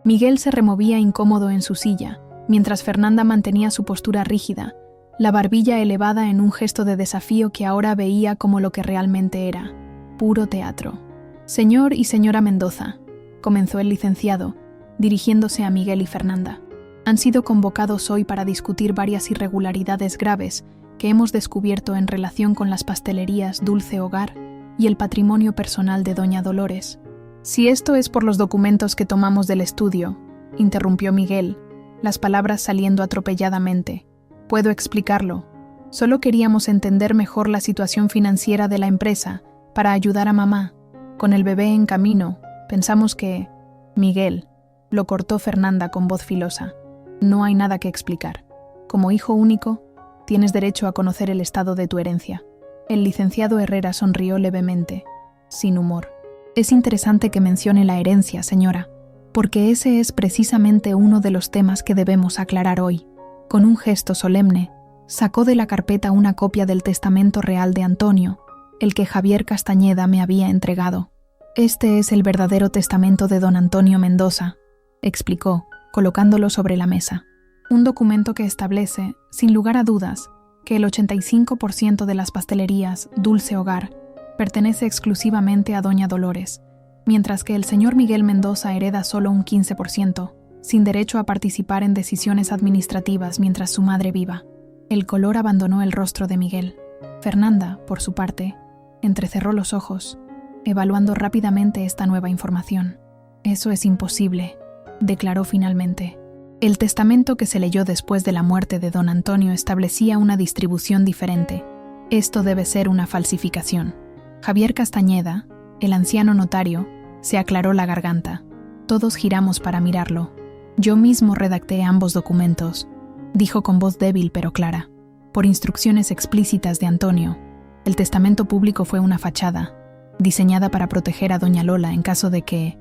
Miguel se removía incómodo en su silla, mientras Fernanda mantenía su postura rígida, la barbilla elevada en un gesto de desafío que ahora veía como lo que realmente era, puro teatro. «Señor y señora Mendoza», comenzó el licenciado, dirigiéndose a Miguel y Fernanda, «han sido convocados hoy para discutir varias irregularidades graves que hemos descubierto en relación con las pastelerías Dulce Hogar y el patrimonio personal de doña Dolores». «Si esto es por los documentos que tomamos del estudio», interrumpió Miguel, las palabras saliendo atropelladamente, «puedo explicarlo. Solo queríamos entender mejor la situación financiera de la empresa para ayudar a mamá. Con el bebé en camino, pensamos que...». «Miguel», lo cortó Fernanda con voz filosa, «no hay nada que explicar. Como hijo único, tienes derecho a conocer el estado de tu herencia». El licenciado Herrera sonrió levemente, sin humor. «Es interesante que mencione la herencia, señora, porque ese es precisamente uno de los temas que debemos aclarar hoy». Con un gesto solemne, sacó de la carpeta una copia del testamento real de Antonio, el que Javier Castañeda me había entregado. «Este es el verdadero testamento de don Antonio Mendoza», explicó, colocándolo sobre la mesa. «Un documento que establece, sin lugar a dudas, que el 85% de las pastelerías Dulce Hogar pertenece exclusivamente a doña Dolores, mientras que el señor Miguel Mendoza hereda solo un 15%, sin derecho a participar en decisiones administrativas mientras su madre viva». El color abandonó el rostro de Miguel. Fernanda, por su parte, entrecerró los ojos, evaluando rápidamente esta nueva información. «Eso es imposible», declaró finalmente. El testamento que se leyó después de la muerte de don Antonio establecía una distribución diferente. Esto debe ser una falsificación. Javier Castañeda, el anciano notario, se aclaró la garganta. Todos giramos para mirarlo. Yo mismo redacté ambos documentos, dijo con voz débil pero clara, por instrucciones explícitas de Antonio. El testamento público fue una fachada, diseñada para proteger a doña Lola en caso de que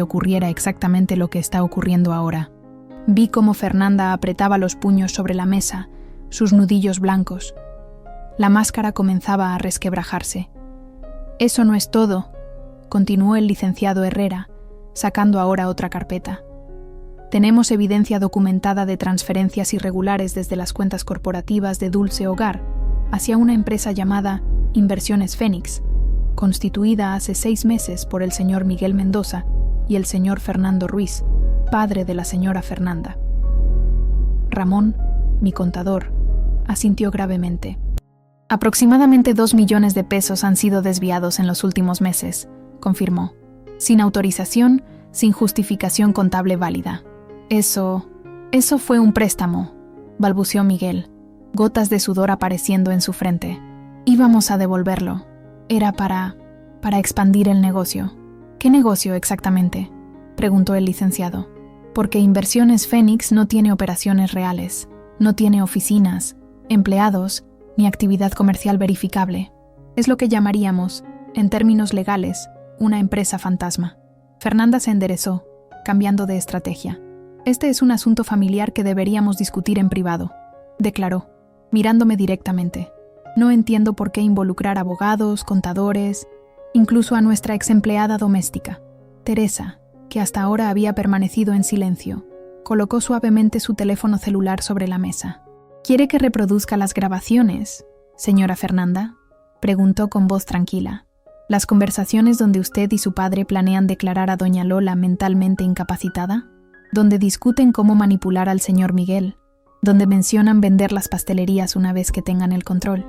ocurriera exactamente lo que está ocurriendo ahora. Vi cómo Fernanda apretaba los puños sobre la mesa, sus nudillos blancos. La máscara comenzaba a resquebrajarse. Eso no es todo, continuó el licenciado Herrera, sacando ahora otra carpeta. Tenemos evidencia documentada de transferencias irregulares desde las cuentas corporativas de Dulce Hogar hacia una empresa llamada Inversiones Fénix, constituida hace 6 meses por el señor Miguel Mendoza y el señor Fernando Ruiz, padre de la señora Fernanda. Ramón, mi contador, asintió gravemente. Aproximadamente 2 millones de pesos han sido desviados en los últimos meses, confirmó, sin autorización, sin justificación contable válida. Eso fue un préstamo, balbuceó Miguel, gotas de sudor apareciendo en su frente. Íbamos a devolverlo. Era para expandir el negocio. ¿Qué negocio exactamente?, preguntó el licenciado. Porque Inversiones Fénix no tiene operaciones reales, no tiene oficinas, empleados, ni actividad comercial verificable. Es lo que llamaríamos, en términos legales, una empresa fantasma. Fernanda se enderezó, cambiando de estrategia. Este es un asunto familiar que deberíamos discutir en privado, declaró, mirándome directamente. No entiendo por qué involucrar abogados, contadores, incluso a nuestra exempleada doméstica. Teresa, que hasta ahora había permanecido en silencio, colocó suavemente su teléfono celular sobre la mesa. ¿Quiere que reproduzca las grabaciones, señora Fernanda?, preguntó con voz tranquila. ¿Las conversaciones donde usted y su padre planean declarar a doña Lola mentalmente incapacitada? Donde discuten cómo manipular al señor Miguel, donde mencionan vender las pastelerías una vez que tengan el control.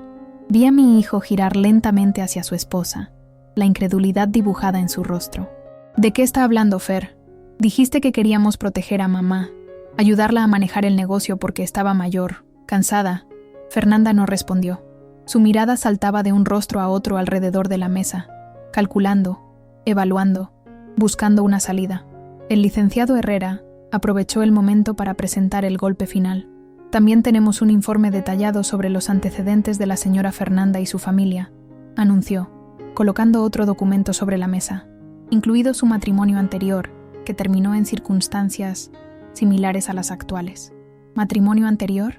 Vi a mi hijo girar lentamente hacia su esposa, la incredulidad dibujada en su rostro. ¿De qué está hablando, Fer? Dijiste que queríamos proteger a mamá, ayudarla a manejar el negocio porque estaba mayor, cansada. Fernanda no respondió. Su mirada saltaba de un rostro a otro alrededor de la mesa, calculando, evaluando, buscando una salida. El licenciado Herrera aprovechó el momento para presentar el golpe final. También tenemos un informe detallado sobre los antecedentes de la señora Fernanda y su familia, anunció, colocando otro documento sobre la mesa, incluido su matrimonio anterior, que terminó en circunstancias similares a las actuales. ¿Matrimonio anterior?,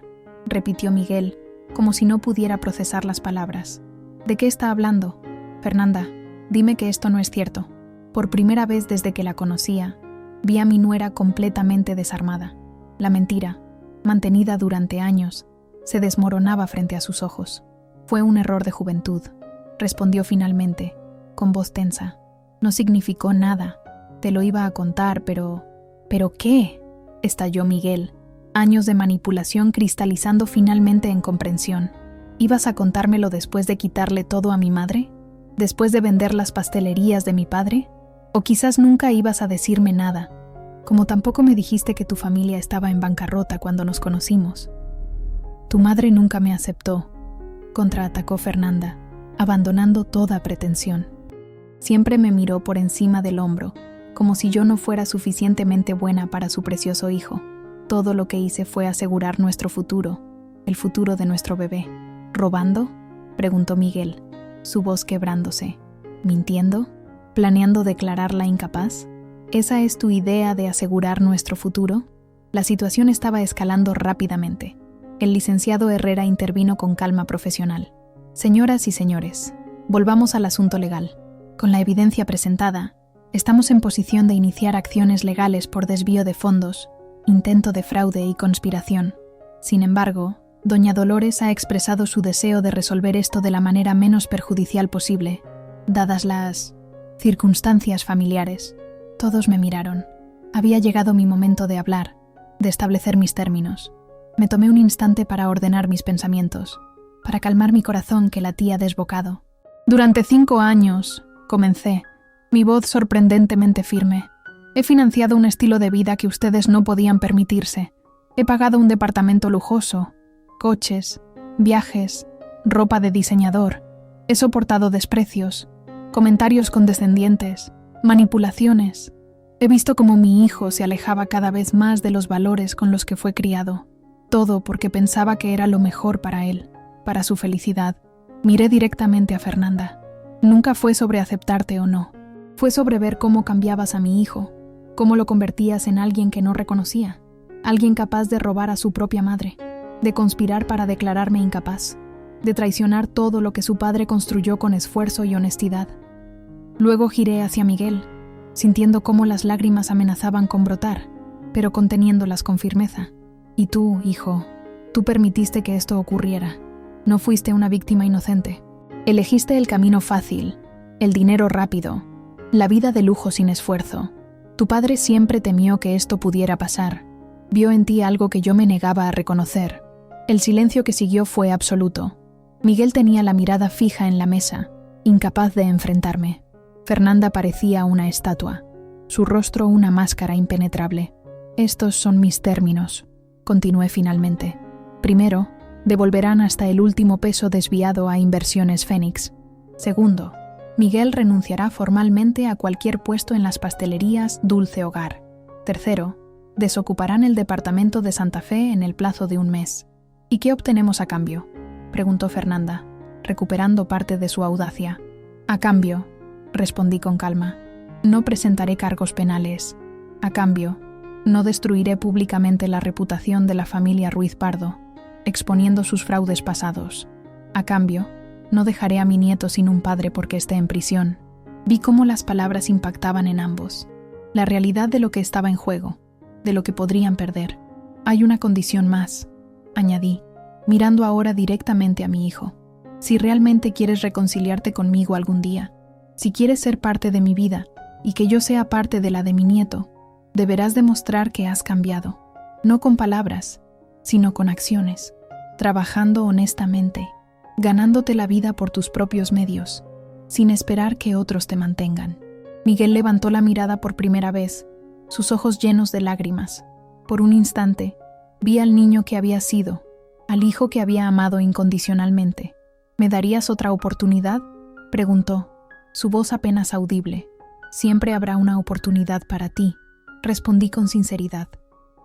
repitió Miguel, como si no pudiera procesar las palabras. ¿De qué está hablando? Fernanda, dime que esto no es cierto. Por primera vez desde que la conocía, vi a mi nuera completamente desarmada. La mentira, mantenida durante años, se desmoronaba frente a sus ojos. Fue un error de juventud, respondió finalmente, con voz tensa. No significó nada. Te lo iba a contar, pero... ¿Pero qué?, estalló Miguel. Años de manipulación cristalizando finalmente en comprensión. ¿Ibas a contármelo después de quitarle todo a mi madre? ¿Después de vender las pastelerías de mi padre? O quizás nunca ibas a decirme nada, como tampoco me dijiste que tu familia estaba en bancarrota cuando nos conocimos. Tu madre nunca me aceptó, contraatacó Fernanda, abandonando toda pretensión. Siempre me miró por encima del hombro, como si yo no fuera suficientemente buena para su precioso hijo. Todo lo que hice fue asegurar nuestro futuro, el futuro de nuestro bebé. ¿Robando?, preguntó Miguel, su voz quebrándose. ¿Mintiendo? ¿Planeando declararla incapaz? ¿Esa es tu idea de asegurar nuestro futuro? La situación estaba escalando rápidamente. El licenciado Herrera intervino con calma profesional. Señoras y señores, volvamos al asunto legal. Con la evidencia presentada, estamos en posición de iniciar acciones legales por desvío de fondos, intento de fraude y conspiración. Sin embargo, doña Dolores ha expresado su deseo de resolver esto de la manera menos perjudicial posible, dadas las circunstancias familiares. Todos me miraron. Había llegado mi momento de hablar, de establecer mis términos. Me tomé un instante para ordenar mis pensamientos, para calmar mi corazón que latía desbocado. Durante 5 años, comencé, mi voz sorprendentemente firme. He financiado un estilo de vida que ustedes no podían permitirse. He pagado un departamento lujoso, coches, viajes, ropa de diseñador. He soportado desprecios, comentarios condescendientes, manipulaciones. He visto cómo mi hijo se alejaba cada vez más de los valores con los que fue criado. Todo porque pensaba que era lo mejor para él, para su felicidad. Miré directamente a Fernanda. Nunca fue sobre aceptarte o no. Fue sobre ver cómo cambiabas a mi hijo, cómo lo convertías en alguien que no reconocía, alguien capaz de robar a su propia madre, de conspirar para declararme incapaz, de traicionar todo lo que su padre construyó con esfuerzo y honestidad. Luego giré hacia Miguel, sintiendo cómo las lágrimas amenazaban con brotar, pero conteniéndolas con firmeza. Y tú, hijo, tú permitiste que esto ocurriera. No fuiste una víctima inocente. Elegiste el camino fácil, el dinero rápido, la vida de lujo sin esfuerzo. Tu padre siempre temió que esto pudiera pasar. Vio en ti algo que yo me negaba a reconocer. El silencio que siguió fue absoluto. Miguel tenía la mirada fija en la mesa, incapaz de enfrentarme. Fernanda parecía una estatua, su rostro una máscara impenetrable. Estos son mis términos, continué finalmente. Primero, devolverán hasta el último peso desviado a Inversiones Fénix. Segundo, Miguel renunciará formalmente a cualquier puesto en las pastelerías Dulce Hogar. Tercero, desocuparán el departamento de Santa Fe en el plazo de un mes. ¿Y qué obtenemos a cambio?, preguntó Fernanda, recuperando parte de su audacia. A cambio, respondí con calma, no presentaré cargos penales. A cambio, no destruiré públicamente la reputación de la familia Ruiz Pardo, exponiendo sus fraudes pasados. A cambio, no dejaré a mi nieto sin un padre porque esté en prisión. Vi cómo las palabras impactaban en ambos. La realidad de lo que estaba en juego, de lo que podrían perder. Hay una condición más, añadí, mirando ahora directamente a mi hijo. Si realmente quieres reconciliarte conmigo algún día, si quieres ser parte de mi vida y que yo sea parte de la de mi nieto, deberás demostrar que has cambiado, no con palabras, sino con acciones, trabajando honestamente, ganándote la vida por tus propios medios, sin esperar que otros te mantengan. Miguel levantó la mirada por primera vez, sus ojos llenos de lágrimas. Por un instante, vi al niño que había sido, al hijo que había amado incondicionalmente. ¿Me darías otra oportunidad?, preguntó, su voz apenas audible. Siempre habrá una oportunidad para ti, respondí con sinceridad,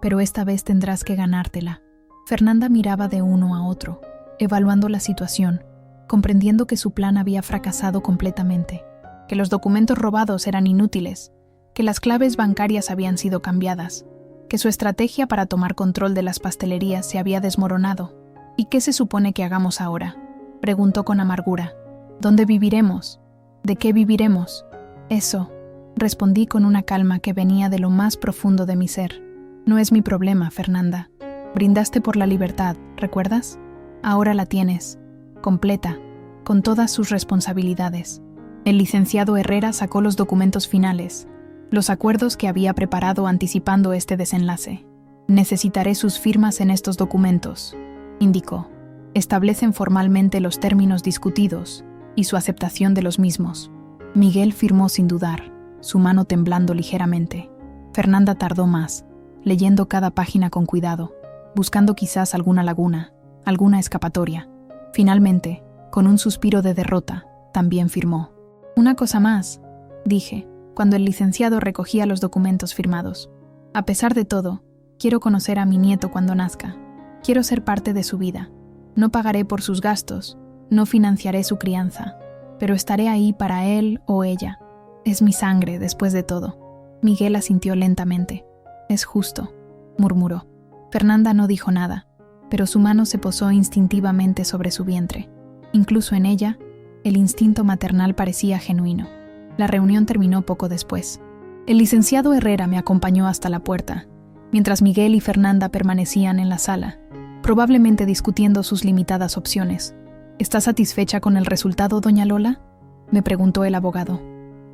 pero esta vez tendrás que ganártela. Fernanda miraba de uno a otro, evaluando la situación, comprendiendo que su plan había fracasado completamente, que los documentos robados eran inútiles, que las claves bancarias habían sido cambiadas, que su estrategia para tomar control de las pastelerías se había desmoronado. ¿Y qué se supone que hagamos ahora?, preguntó con amargura. ¿Dónde viviremos? ¿De qué viviremos? Eso, respondí con una calma que venía de lo más profundo de mi ser. No es mi problema, Fernanda. Brindaste por la libertad, ¿recuerdas? Ahora la tienes, completa, con todas sus responsabilidades. El licenciado Herrera sacó los documentos finales, los acuerdos que había preparado anticipando este desenlace. Necesitaré sus firmas en estos documentos, indicó. Establecen formalmente los términos discutidos y su aceptación de los mismos. Miguel firmó sin dudar, su mano temblando ligeramente. Fernanda tardó más, leyendo cada página con cuidado, buscando quizás alguna laguna, alguna escapatoria. Finalmente, con un suspiro de derrota, también firmó. Una cosa más, dije, cuando el licenciado recogía los documentos firmados. A pesar de todo, quiero conocer a mi nieto cuando nazca. Quiero ser parte de su vida. No pagaré por sus gastos, no financiaré su crianza, pero estaré ahí para él o ella. Es mi sangre, después de todo. Miguel asintió lentamente. Es justo, murmuró. Fernanda no dijo nada, pero su mano se posó instintivamente sobre su vientre. Incluso en ella, el instinto maternal parecía genuino. La reunión terminó poco después. El licenciado Herrera me acompañó hasta la puerta, mientras Miguel y Fernanda permanecían en la sala, probablemente discutiendo sus limitadas opciones. ¿Está satisfecha con el resultado, doña Lola?, me preguntó el abogado.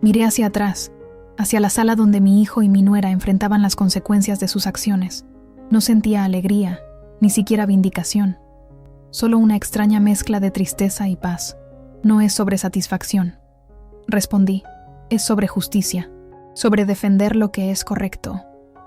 Miré hacia atrás, hacia la sala donde mi hijo y mi nuera enfrentaban las consecuencias de sus acciones. No sentía alegría, ni siquiera vindicación. Solo una extraña mezcla de tristeza y paz. No es sobre satisfacción, respondí. Es sobre justicia, sobre defender lo que es correcto.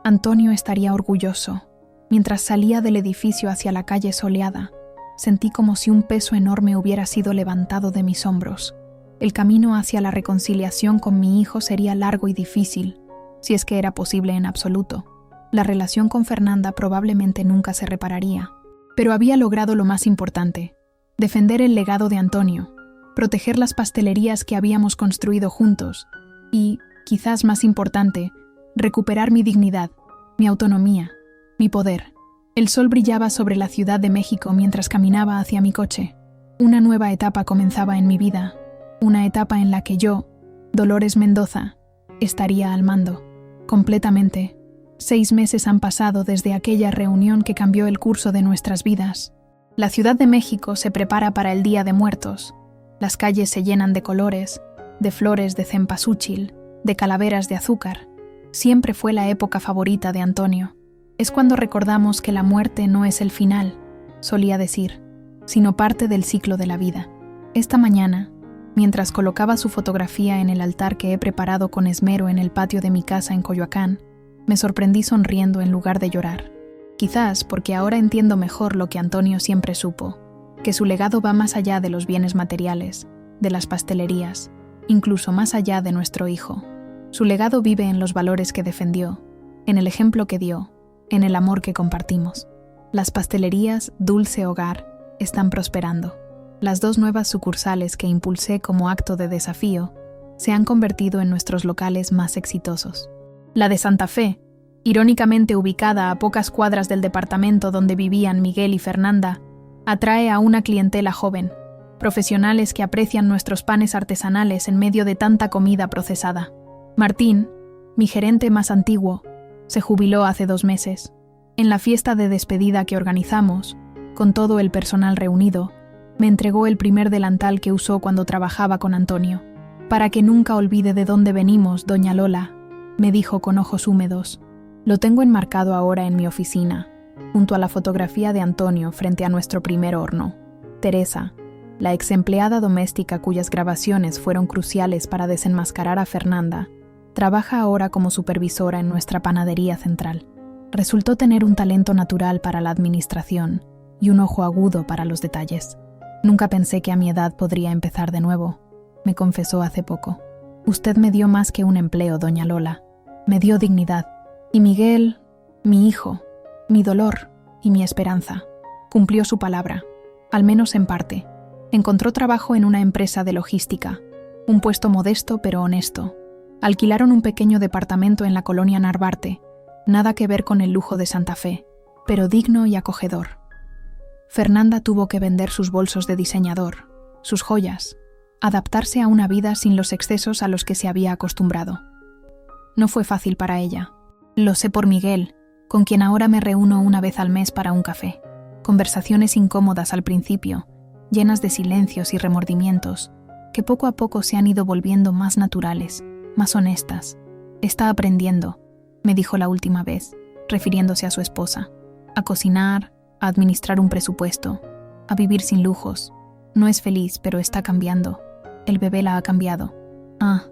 Antonio estaría orgulloso. Mientras salía del edificio hacia la calle soleada, sentí como si un peso enorme hubiera sido levantado de mis hombros. El camino hacia la reconciliación con mi hijo sería largo y difícil, si es que era posible en absoluto. La relación con Fernanda probablemente nunca se repararía. Pero había logrado lo más importante: defender el legado de Antonio, proteger las pastelerías que habíamos construido juntos y, quizás más importante, recuperar mi dignidad, mi autonomía, mi poder. El sol brillaba sobre la Ciudad de México mientras caminaba hacia mi coche. Una nueva etapa comenzaba en mi vida, una etapa en la que yo, Dolores Mendoza, estaría al mando, completamente. 6 meses han pasado desde aquella reunión que cambió el curso de nuestras vidas. La Ciudad de México se prepara para el Día de Muertos. Las calles se llenan de colores, de flores de cempasúchil, de calaveras de azúcar. Siempre fue la época favorita de Antonio. Es cuando recordamos que la muerte no es el final, solía decir, sino parte del ciclo de la vida. Esta mañana, mientras colocaba su fotografía en el altar que he preparado con esmero en el patio de mi casa en Coyoacán, me sorprendí sonriendo en lugar de llorar. Quizás porque ahora entiendo mejor lo que Antonio siempre supo, que su legado va más allá de los bienes materiales, de las pastelerías, incluso más allá de nuestro hijo. Su legado vive en los valores que defendió, en el ejemplo que dio, en el amor que compartimos. Las pastelerías Dulce Hogar están prosperando. Las 2 nuevas sucursales que impulsé como acto de desafío se han convertido en nuestros locales más exitosos. La de Santa Fe, irónicamente ubicada a pocas cuadras del departamento donde vivían Miguel y Fernanda, atrae a una clientela joven, profesionales que aprecian nuestros panes artesanales en medio de tanta comida procesada. Martín, mi gerente más antiguo, se jubiló hace 2 meses. En la fiesta de despedida que organizamos, con todo el personal reunido, me entregó el primer delantal que usó cuando trabajaba con Antonio. Para que nunca olvide de dónde venimos, doña Lola, me dijo con ojos húmedos. Lo tengo enmarcado ahora en mi oficina, junto a la fotografía de Antonio frente a nuestro primer horno. Teresa, la ex empleada doméstica cuyas grabaciones fueron cruciales para desenmascarar a Fernanda, trabaja ahora como supervisora en nuestra panadería central. Resultó tener un talento natural para la administración y un ojo agudo para los detalles. Nunca pensé que a mi edad podría empezar de nuevo, me confesó hace poco. Usted me dio más que un empleo, doña Lola. Me dio dignidad. Y Miguel, mi hijo, mi dolor y mi esperanza, cumplió su palabra, al menos en parte. Encontró trabajo en una empresa de logística, un puesto modesto pero honesto. Alquilaron un pequeño departamento en la colonia Narvarte, nada que ver con el lujo de Santa Fe, pero digno y acogedor. Fernanda tuvo que vender sus bolsos de diseñador, sus joyas, adaptarse a una vida sin los excesos a los que se había acostumbrado. No fue fácil para ella. Lo sé por Miguel, con quien ahora me reúno una vez al mes para un café. Conversaciones incómodas al principio, llenas de silencios y remordimientos, que poco a poco se han ido volviendo más naturales, más honestas. Está aprendiendo, me dijo la última vez, refiriéndose a su esposa, a cocinar, a administrar un presupuesto, a vivir sin lujos. No es feliz, pero está cambiando. El bebé la ha cambiado. Ah,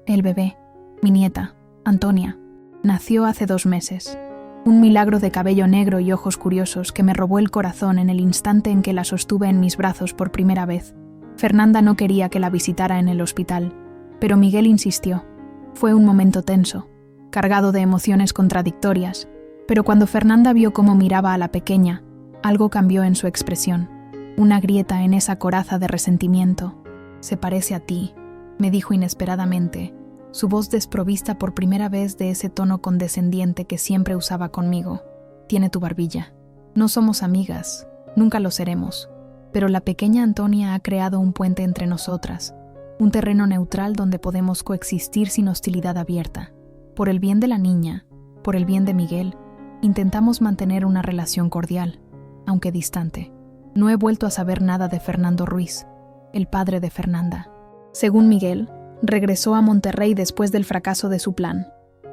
el bebé, mi nieta, Antonia, nació hace 2 meses. Un milagro de cabello negro y ojos curiosos que me robó el corazón en el instante en que la sostuve en mis brazos por primera vez. Fernanda no quería que la visitara en el hospital, pero Miguel insistió. Fue un momento tenso, cargado de emociones contradictorias, pero cuando Fernanda vio cómo miraba a la pequeña, algo cambió en su expresión. Una grieta en esa coraza de resentimiento. «Se parece a ti», me dijo inesperadamente, su voz desprovista por primera vez de ese tono condescendiente que siempre usaba conmigo. «Tiene tu barbilla. No somos amigas, nunca lo seremos, pero la pequeña Antonia ha creado un puente entre nosotras, un terreno neutral donde podemos coexistir sin hostilidad abierta. Por el bien de la niña, por el bien de Miguel, intentamos mantener una relación cordial, aunque distante». No he vuelto a saber nada de Fernando Ruiz, el padre de Fernanda. Según Miguel, regresó a Monterrey después del fracaso de su plan.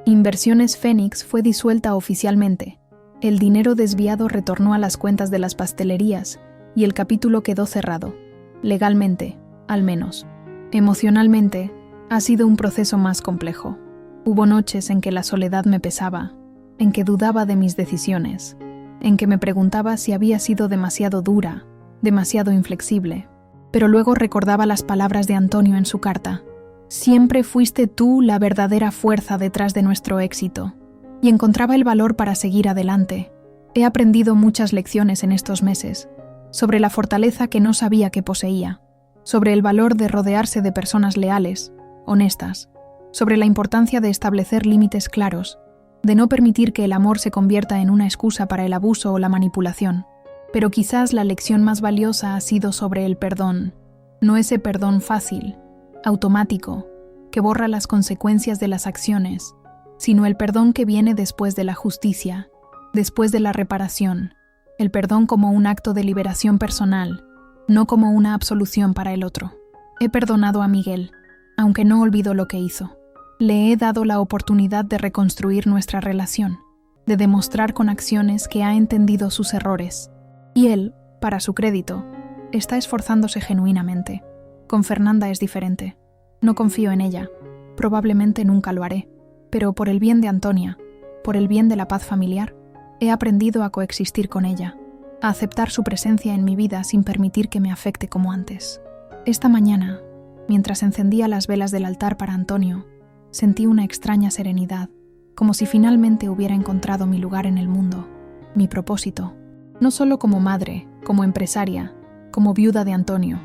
Inversiones Fénix fue disuelta oficialmente. El dinero desviado retornó a las cuentas de las pastelerías y el capítulo quedó cerrado. Legalmente, al menos. Emocionalmente, ha sido un proceso más complejo. Hubo noches en que la soledad me pesaba, en que dudaba de mis decisiones, en que me preguntaba si había sido demasiado dura, demasiado inflexible. Pero luego recordaba las palabras de Antonio en su carta. Siempre fuiste tú la verdadera fuerza detrás de nuestro éxito, y encontraba el valor para seguir adelante. He aprendido muchas lecciones en estos meses, sobre la fortaleza que no sabía que poseía, sobre el valor de rodearse de personas leales, honestas, sobre la importancia de establecer límites claros, de no permitir que el amor se convierta en una excusa para el abuso o la manipulación. Pero quizás la lección más valiosa ha sido sobre el perdón, no ese perdón fácil, automático, que borra las consecuencias de las acciones, sino el perdón que viene después de la justicia, después de la reparación, el perdón como un acto de liberación personal, no como una absolución para el otro. He perdonado a Miguel, aunque no olvido lo que hizo. Le he dado la oportunidad de reconstruir nuestra relación, de demostrar con acciones que ha entendido sus errores. Y él, para su crédito, está esforzándose genuinamente. Con Fernanda es diferente. No confío en ella. Probablemente nunca lo haré. Pero por el bien de Antonia, por el bien de la paz familiar, he aprendido a coexistir con ella, a aceptar su presencia en mi vida sin permitir que me afecte como antes. Esta mañana, mientras encendía las velas del altar para Antonio, sentí una extraña serenidad, como si finalmente hubiera encontrado mi lugar en el mundo, mi propósito, no solo como madre, como empresaria, como viuda de Antonio,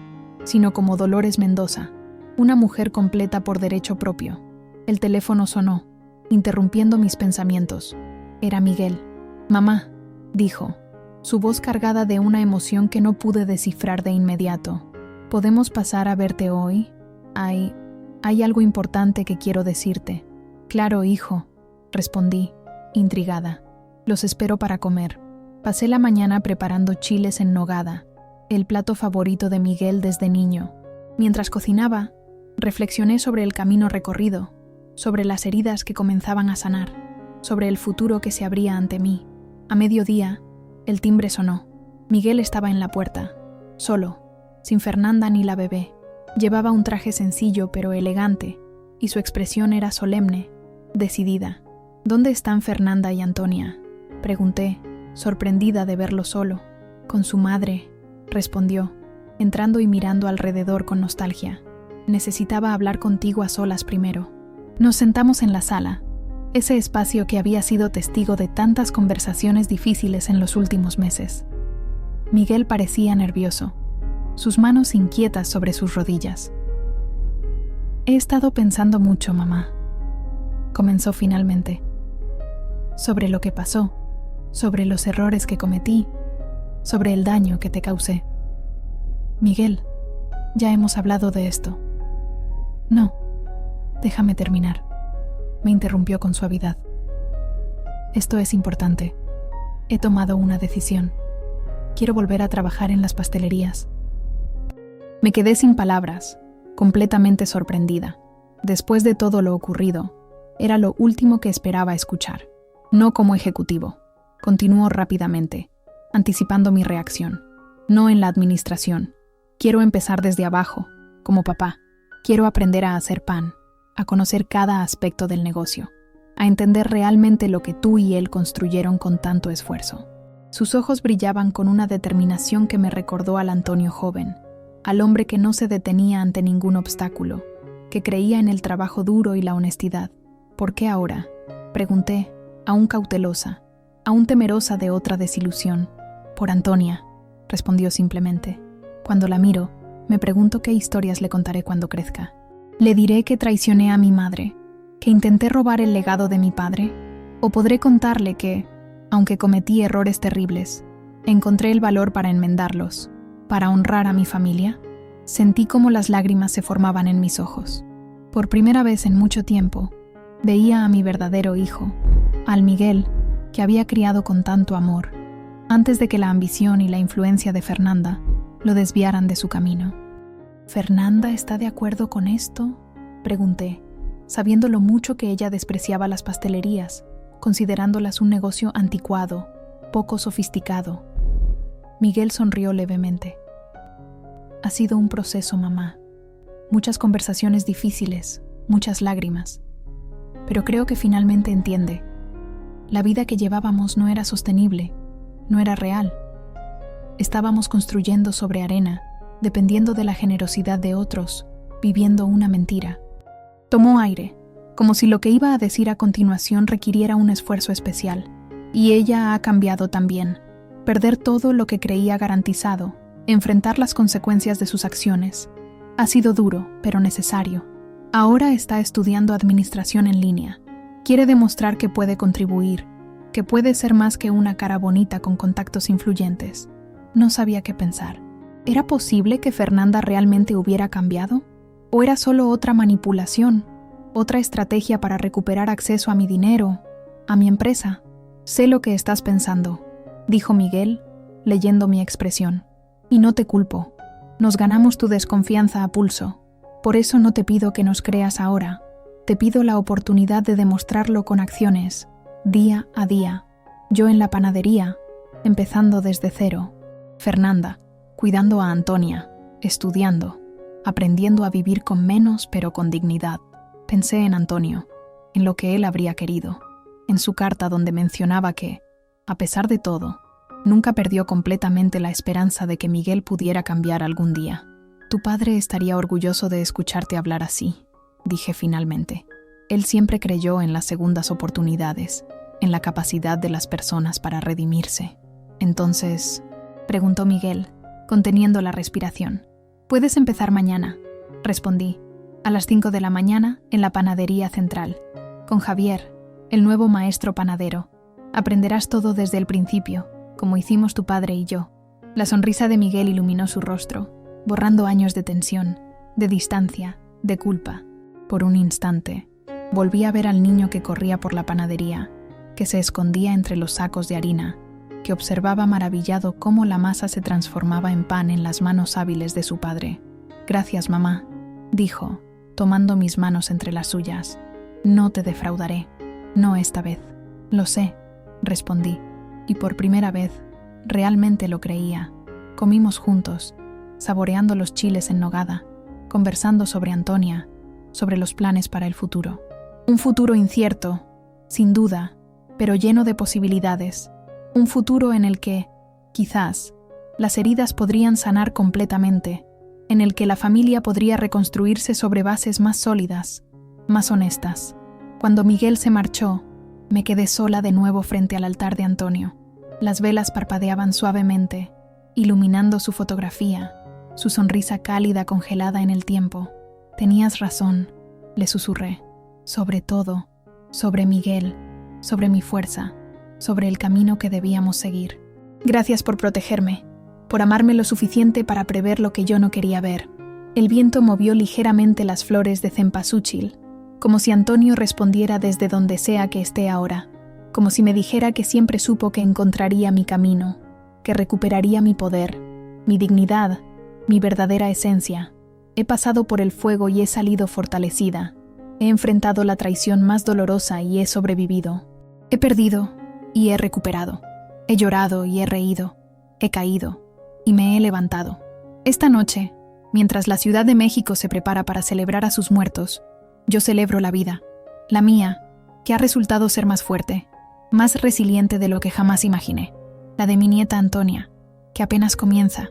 sino como Dolores Mendoza, una mujer completa por derecho propio. El teléfono sonó, interrumpiendo mis pensamientos. Era Miguel. «Mamá», dijo, su voz cargada de una emoción que no pude descifrar de inmediato. «¿Podemos pasar a verte hoy? Hay algo importante que quiero decirte». «Claro, hijo», respondí, intrigada. «Los espero para comer». Pasé la mañana preparando chiles en nogada, el plato favorito de Miguel desde niño. Mientras cocinaba, reflexioné sobre el camino recorrido, sobre las heridas que comenzaban a sanar, sobre el futuro que se abría ante mí. A mediodía, el timbre sonó. Miguel estaba en la puerta, solo, sin Fernanda ni la bebé. Llevaba un traje sencillo pero elegante, y su expresión era solemne, decidida. «¿Dónde están Fernanda y Antonia?», pregunté, sorprendida de verlo solo. «Con su madre», respondió, entrando y mirando alrededor con nostalgia. «Necesitaba hablar contigo a solas primero». Nos sentamos en la sala, ese espacio que había sido testigo de tantas conversaciones difíciles en los últimos meses. Miguel parecía nervioso, sus manos inquietas sobre sus rodillas. «He estado pensando mucho, mamá», comenzó finalmente, «sobre lo que pasó, sobre los errores que cometí, sobre el daño que te causé». «Miguel, ya hemos hablado de esto». «No, déjame terminar», me interrumpió con suavidad. «Esto es importante. He tomado una decisión. Quiero volver a trabajar en las pastelerías». Me quedé sin palabras, completamente sorprendida. Después de todo lo ocurrido, era lo último que esperaba escuchar. «No como ejecutivo», continuó rápidamente, anticipando mi reacción. «No en la administración. Quiero empezar desde abajo, como papá. Quiero aprender a hacer pan, a conocer cada aspecto del negocio, a entender realmente lo que tú y él construyeron con tanto esfuerzo». Sus ojos brillaban con una determinación que me recordó al Antonio joven, al hombre que no se detenía ante ningún obstáculo, que creía en el trabajo duro y la honestidad. «¿Por qué ahora?», pregunté, aún cautelosa, aún temerosa de otra desilusión. «Por Antonia», respondió simplemente. «Cuando la miro, me pregunto qué historias le contaré cuando crezca. Le diré que traicioné a mi madre, que intenté robar el legado de mi padre, o podré contarle que, aunque cometí errores terribles, encontré el valor para enmendarlos, para honrar a mi familia». Sentí cómo las lágrimas se formaban en mis ojos. Por primera vez en mucho tiempo, veía a mi verdadero hijo, al Miguel, que había criado con tanto amor, antes de que la ambición y la influencia de Fernanda lo desviaran de su camino. «¿Fernanda está de acuerdo con esto?», pregunté, sabiendo lo mucho que ella despreciaba las pastelerías, considerándolas un negocio anticuado, poco sofisticado. Miguel sonrió levemente. «Ha sido un proceso, mamá. Muchas conversaciones difíciles, muchas lágrimas. Pero creo que finalmente entiende. La vida que llevábamos no era sostenible, no era real. Estábamos construyendo sobre arena, dependiendo de la generosidad de otros, viviendo una mentira». Tomó aire, como si lo que iba a decir a continuación requiriera un esfuerzo especial. Y ella ha cambiado también. Perder todo lo que creía garantizado, enfrentar las consecuencias de sus acciones. Ha sido duro, pero necesario. Ahora está estudiando administración en línea. Quiere demostrar que puede contribuir, que puede ser más que una cara bonita con contactos influyentes. No sabía qué pensar. ¿Era posible que Fernanda realmente hubiera cambiado? ¿O era solo otra manipulación? ¿Otra estrategia para recuperar acceso a mi dinero, a mi empresa? Sé lo que estás pensando, dijo Miguel, leyendo mi expresión. Y no te culpo. Nos ganamos tu desconfianza a pulso. Por eso no te pido que nos creas ahora. Te pido la oportunidad de demostrarlo con acciones, día a día. Yo en la panadería, empezando desde cero. Fernanda, cuidando a Antonia, estudiando, aprendiendo a vivir con menos pero con dignidad. Pensé en Antonio, en lo que él habría querido, en su carta donde mencionaba que, a pesar de todo, nunca perdió completamente la esperanza de que Miguel pudiera cambiar algún día. Tu padre estaría orgulloso de escucharte hablar así, dije finalmente. Él siempre creyó en las segundas oportunidades, en la capacidad de las personas para redimirse. Entonces, preguntó Miguel, conteniendo la respiración. «¿Puedes empezar mañana?», respondí. «A las 5 de la mañana, en la panadería central, con Javier, el nuevo maestro panadero. Aprenderás todo desde el principio, como hicimos tu padre y yo». La sonrisa de Miguel iluminó su rostro, borrando años de tensión, de distancia, de culpa. Por un instante, volví a ver al niño que corría por la panadería, que se escondía entre los sacos de harina, que observaba maravillado cómo la masa se transformaba en pan en las manos hábiles de su padre. «Gracias, mamá», dijo, tomando mis manos entre las suyas. «No te defraudaré, no esta vez». «Lo sé», respondí, y por primera vez, realmente lo creía. Comimos juntos, saboreando los chiles en nogada, conversando sobre Antonia, sobre los planes para el futuro. Un futuro incierto, sin duda, pero lleno de posibilidades. Un futuro en el que, quizás, las heridas podrían sanar completamente, en el que la familia podría reconstruirse sobre bases más sólidas, más honestas. Cuando Miguel se marchó, me quedé sola de nuevo frente al altar de Antonio. Las velas parpadeaban suavemente, iluminando su fotografía, su sonrisa cálida congelada en el tiempo. «Tenías razón», le susurré. «Sobre todo, sobre Miguel, sobre mi fuerza, sobre el camino que debíamos seguir. Gracias por protegerme, por amarme lo suficiente para prever lo que yo no quería ver». El viento movió ligeramente las flores de cempasúchil, como si Antonio respondiera desde donde sea que esté ahora, como si me dijera que siempre supo que encontraría mi camino, que recuperaría mi poder, mi dignidad, mi verdadera esencia. He pasado por el fuego y he salido fortalecida. He enfrentado la traición más dolorosa y he sobrevivido. He perdido y he recuperado. He llorado y he reído. He caído y me he levantado. Esta noche, mientras la Ciudad de México se prepara para celebrar a sus muertos, yo celebro la vida, la mía, que ha resultado ser más fuerte, más resiliente de lo que jamás imaginé. La de mi nieta Antonia, que apenas comienza,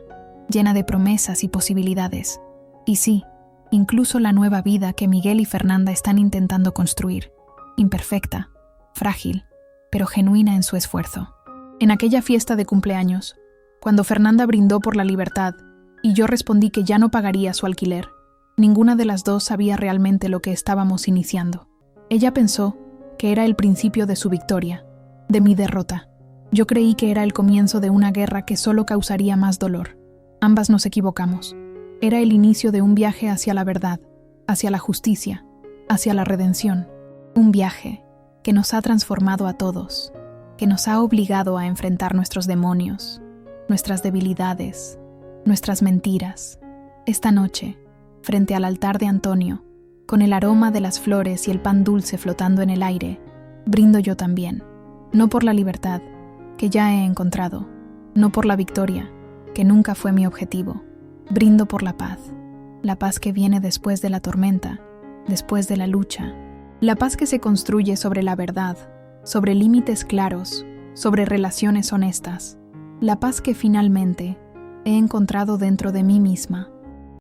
llena de promesas y posibilidades. Y sí, incluso la nueva vida que Miguel y Fernanda están intentando construir, imperfecta, frágil, pero genuina en su esfuerzo. En aquella fiesta de cumpleaños, cuando Fernanda brindó por la libertad y yo respondí que ya no pagaría su alquiler, ninguna de las dos sabía realmente lo que estábamos iniciando. Ella pensó que era el principio de su victoria, de mi derrota. Yo creí que era el comienzo de una guerra que solo causaría más dolor. Ambas nos equivocamos. Era el inicio de un viaje hacia la verdad, hacia la justicia, hacia la redención. Un viaje que nos ha transformado a todos, que nos ha obligado a enfrentar nuestros demonios, nuestras debilidades, nuestras mentiras. Esta noche, frente al altar de Antonio, con el aroma de las flores y el pan dulce flotando en el aire, brindo yo también, no por la libertad, que ya he encontrado, no por la victoria, que nunca fue mi objetivo. Brindo por la paz que viene después de la tormenta, después de la lucha, la paz que se construye sobre la verdad, sobre límites claros, sobre relaciones honestas, la paz que finalmente he encontrado dentro de mí misma.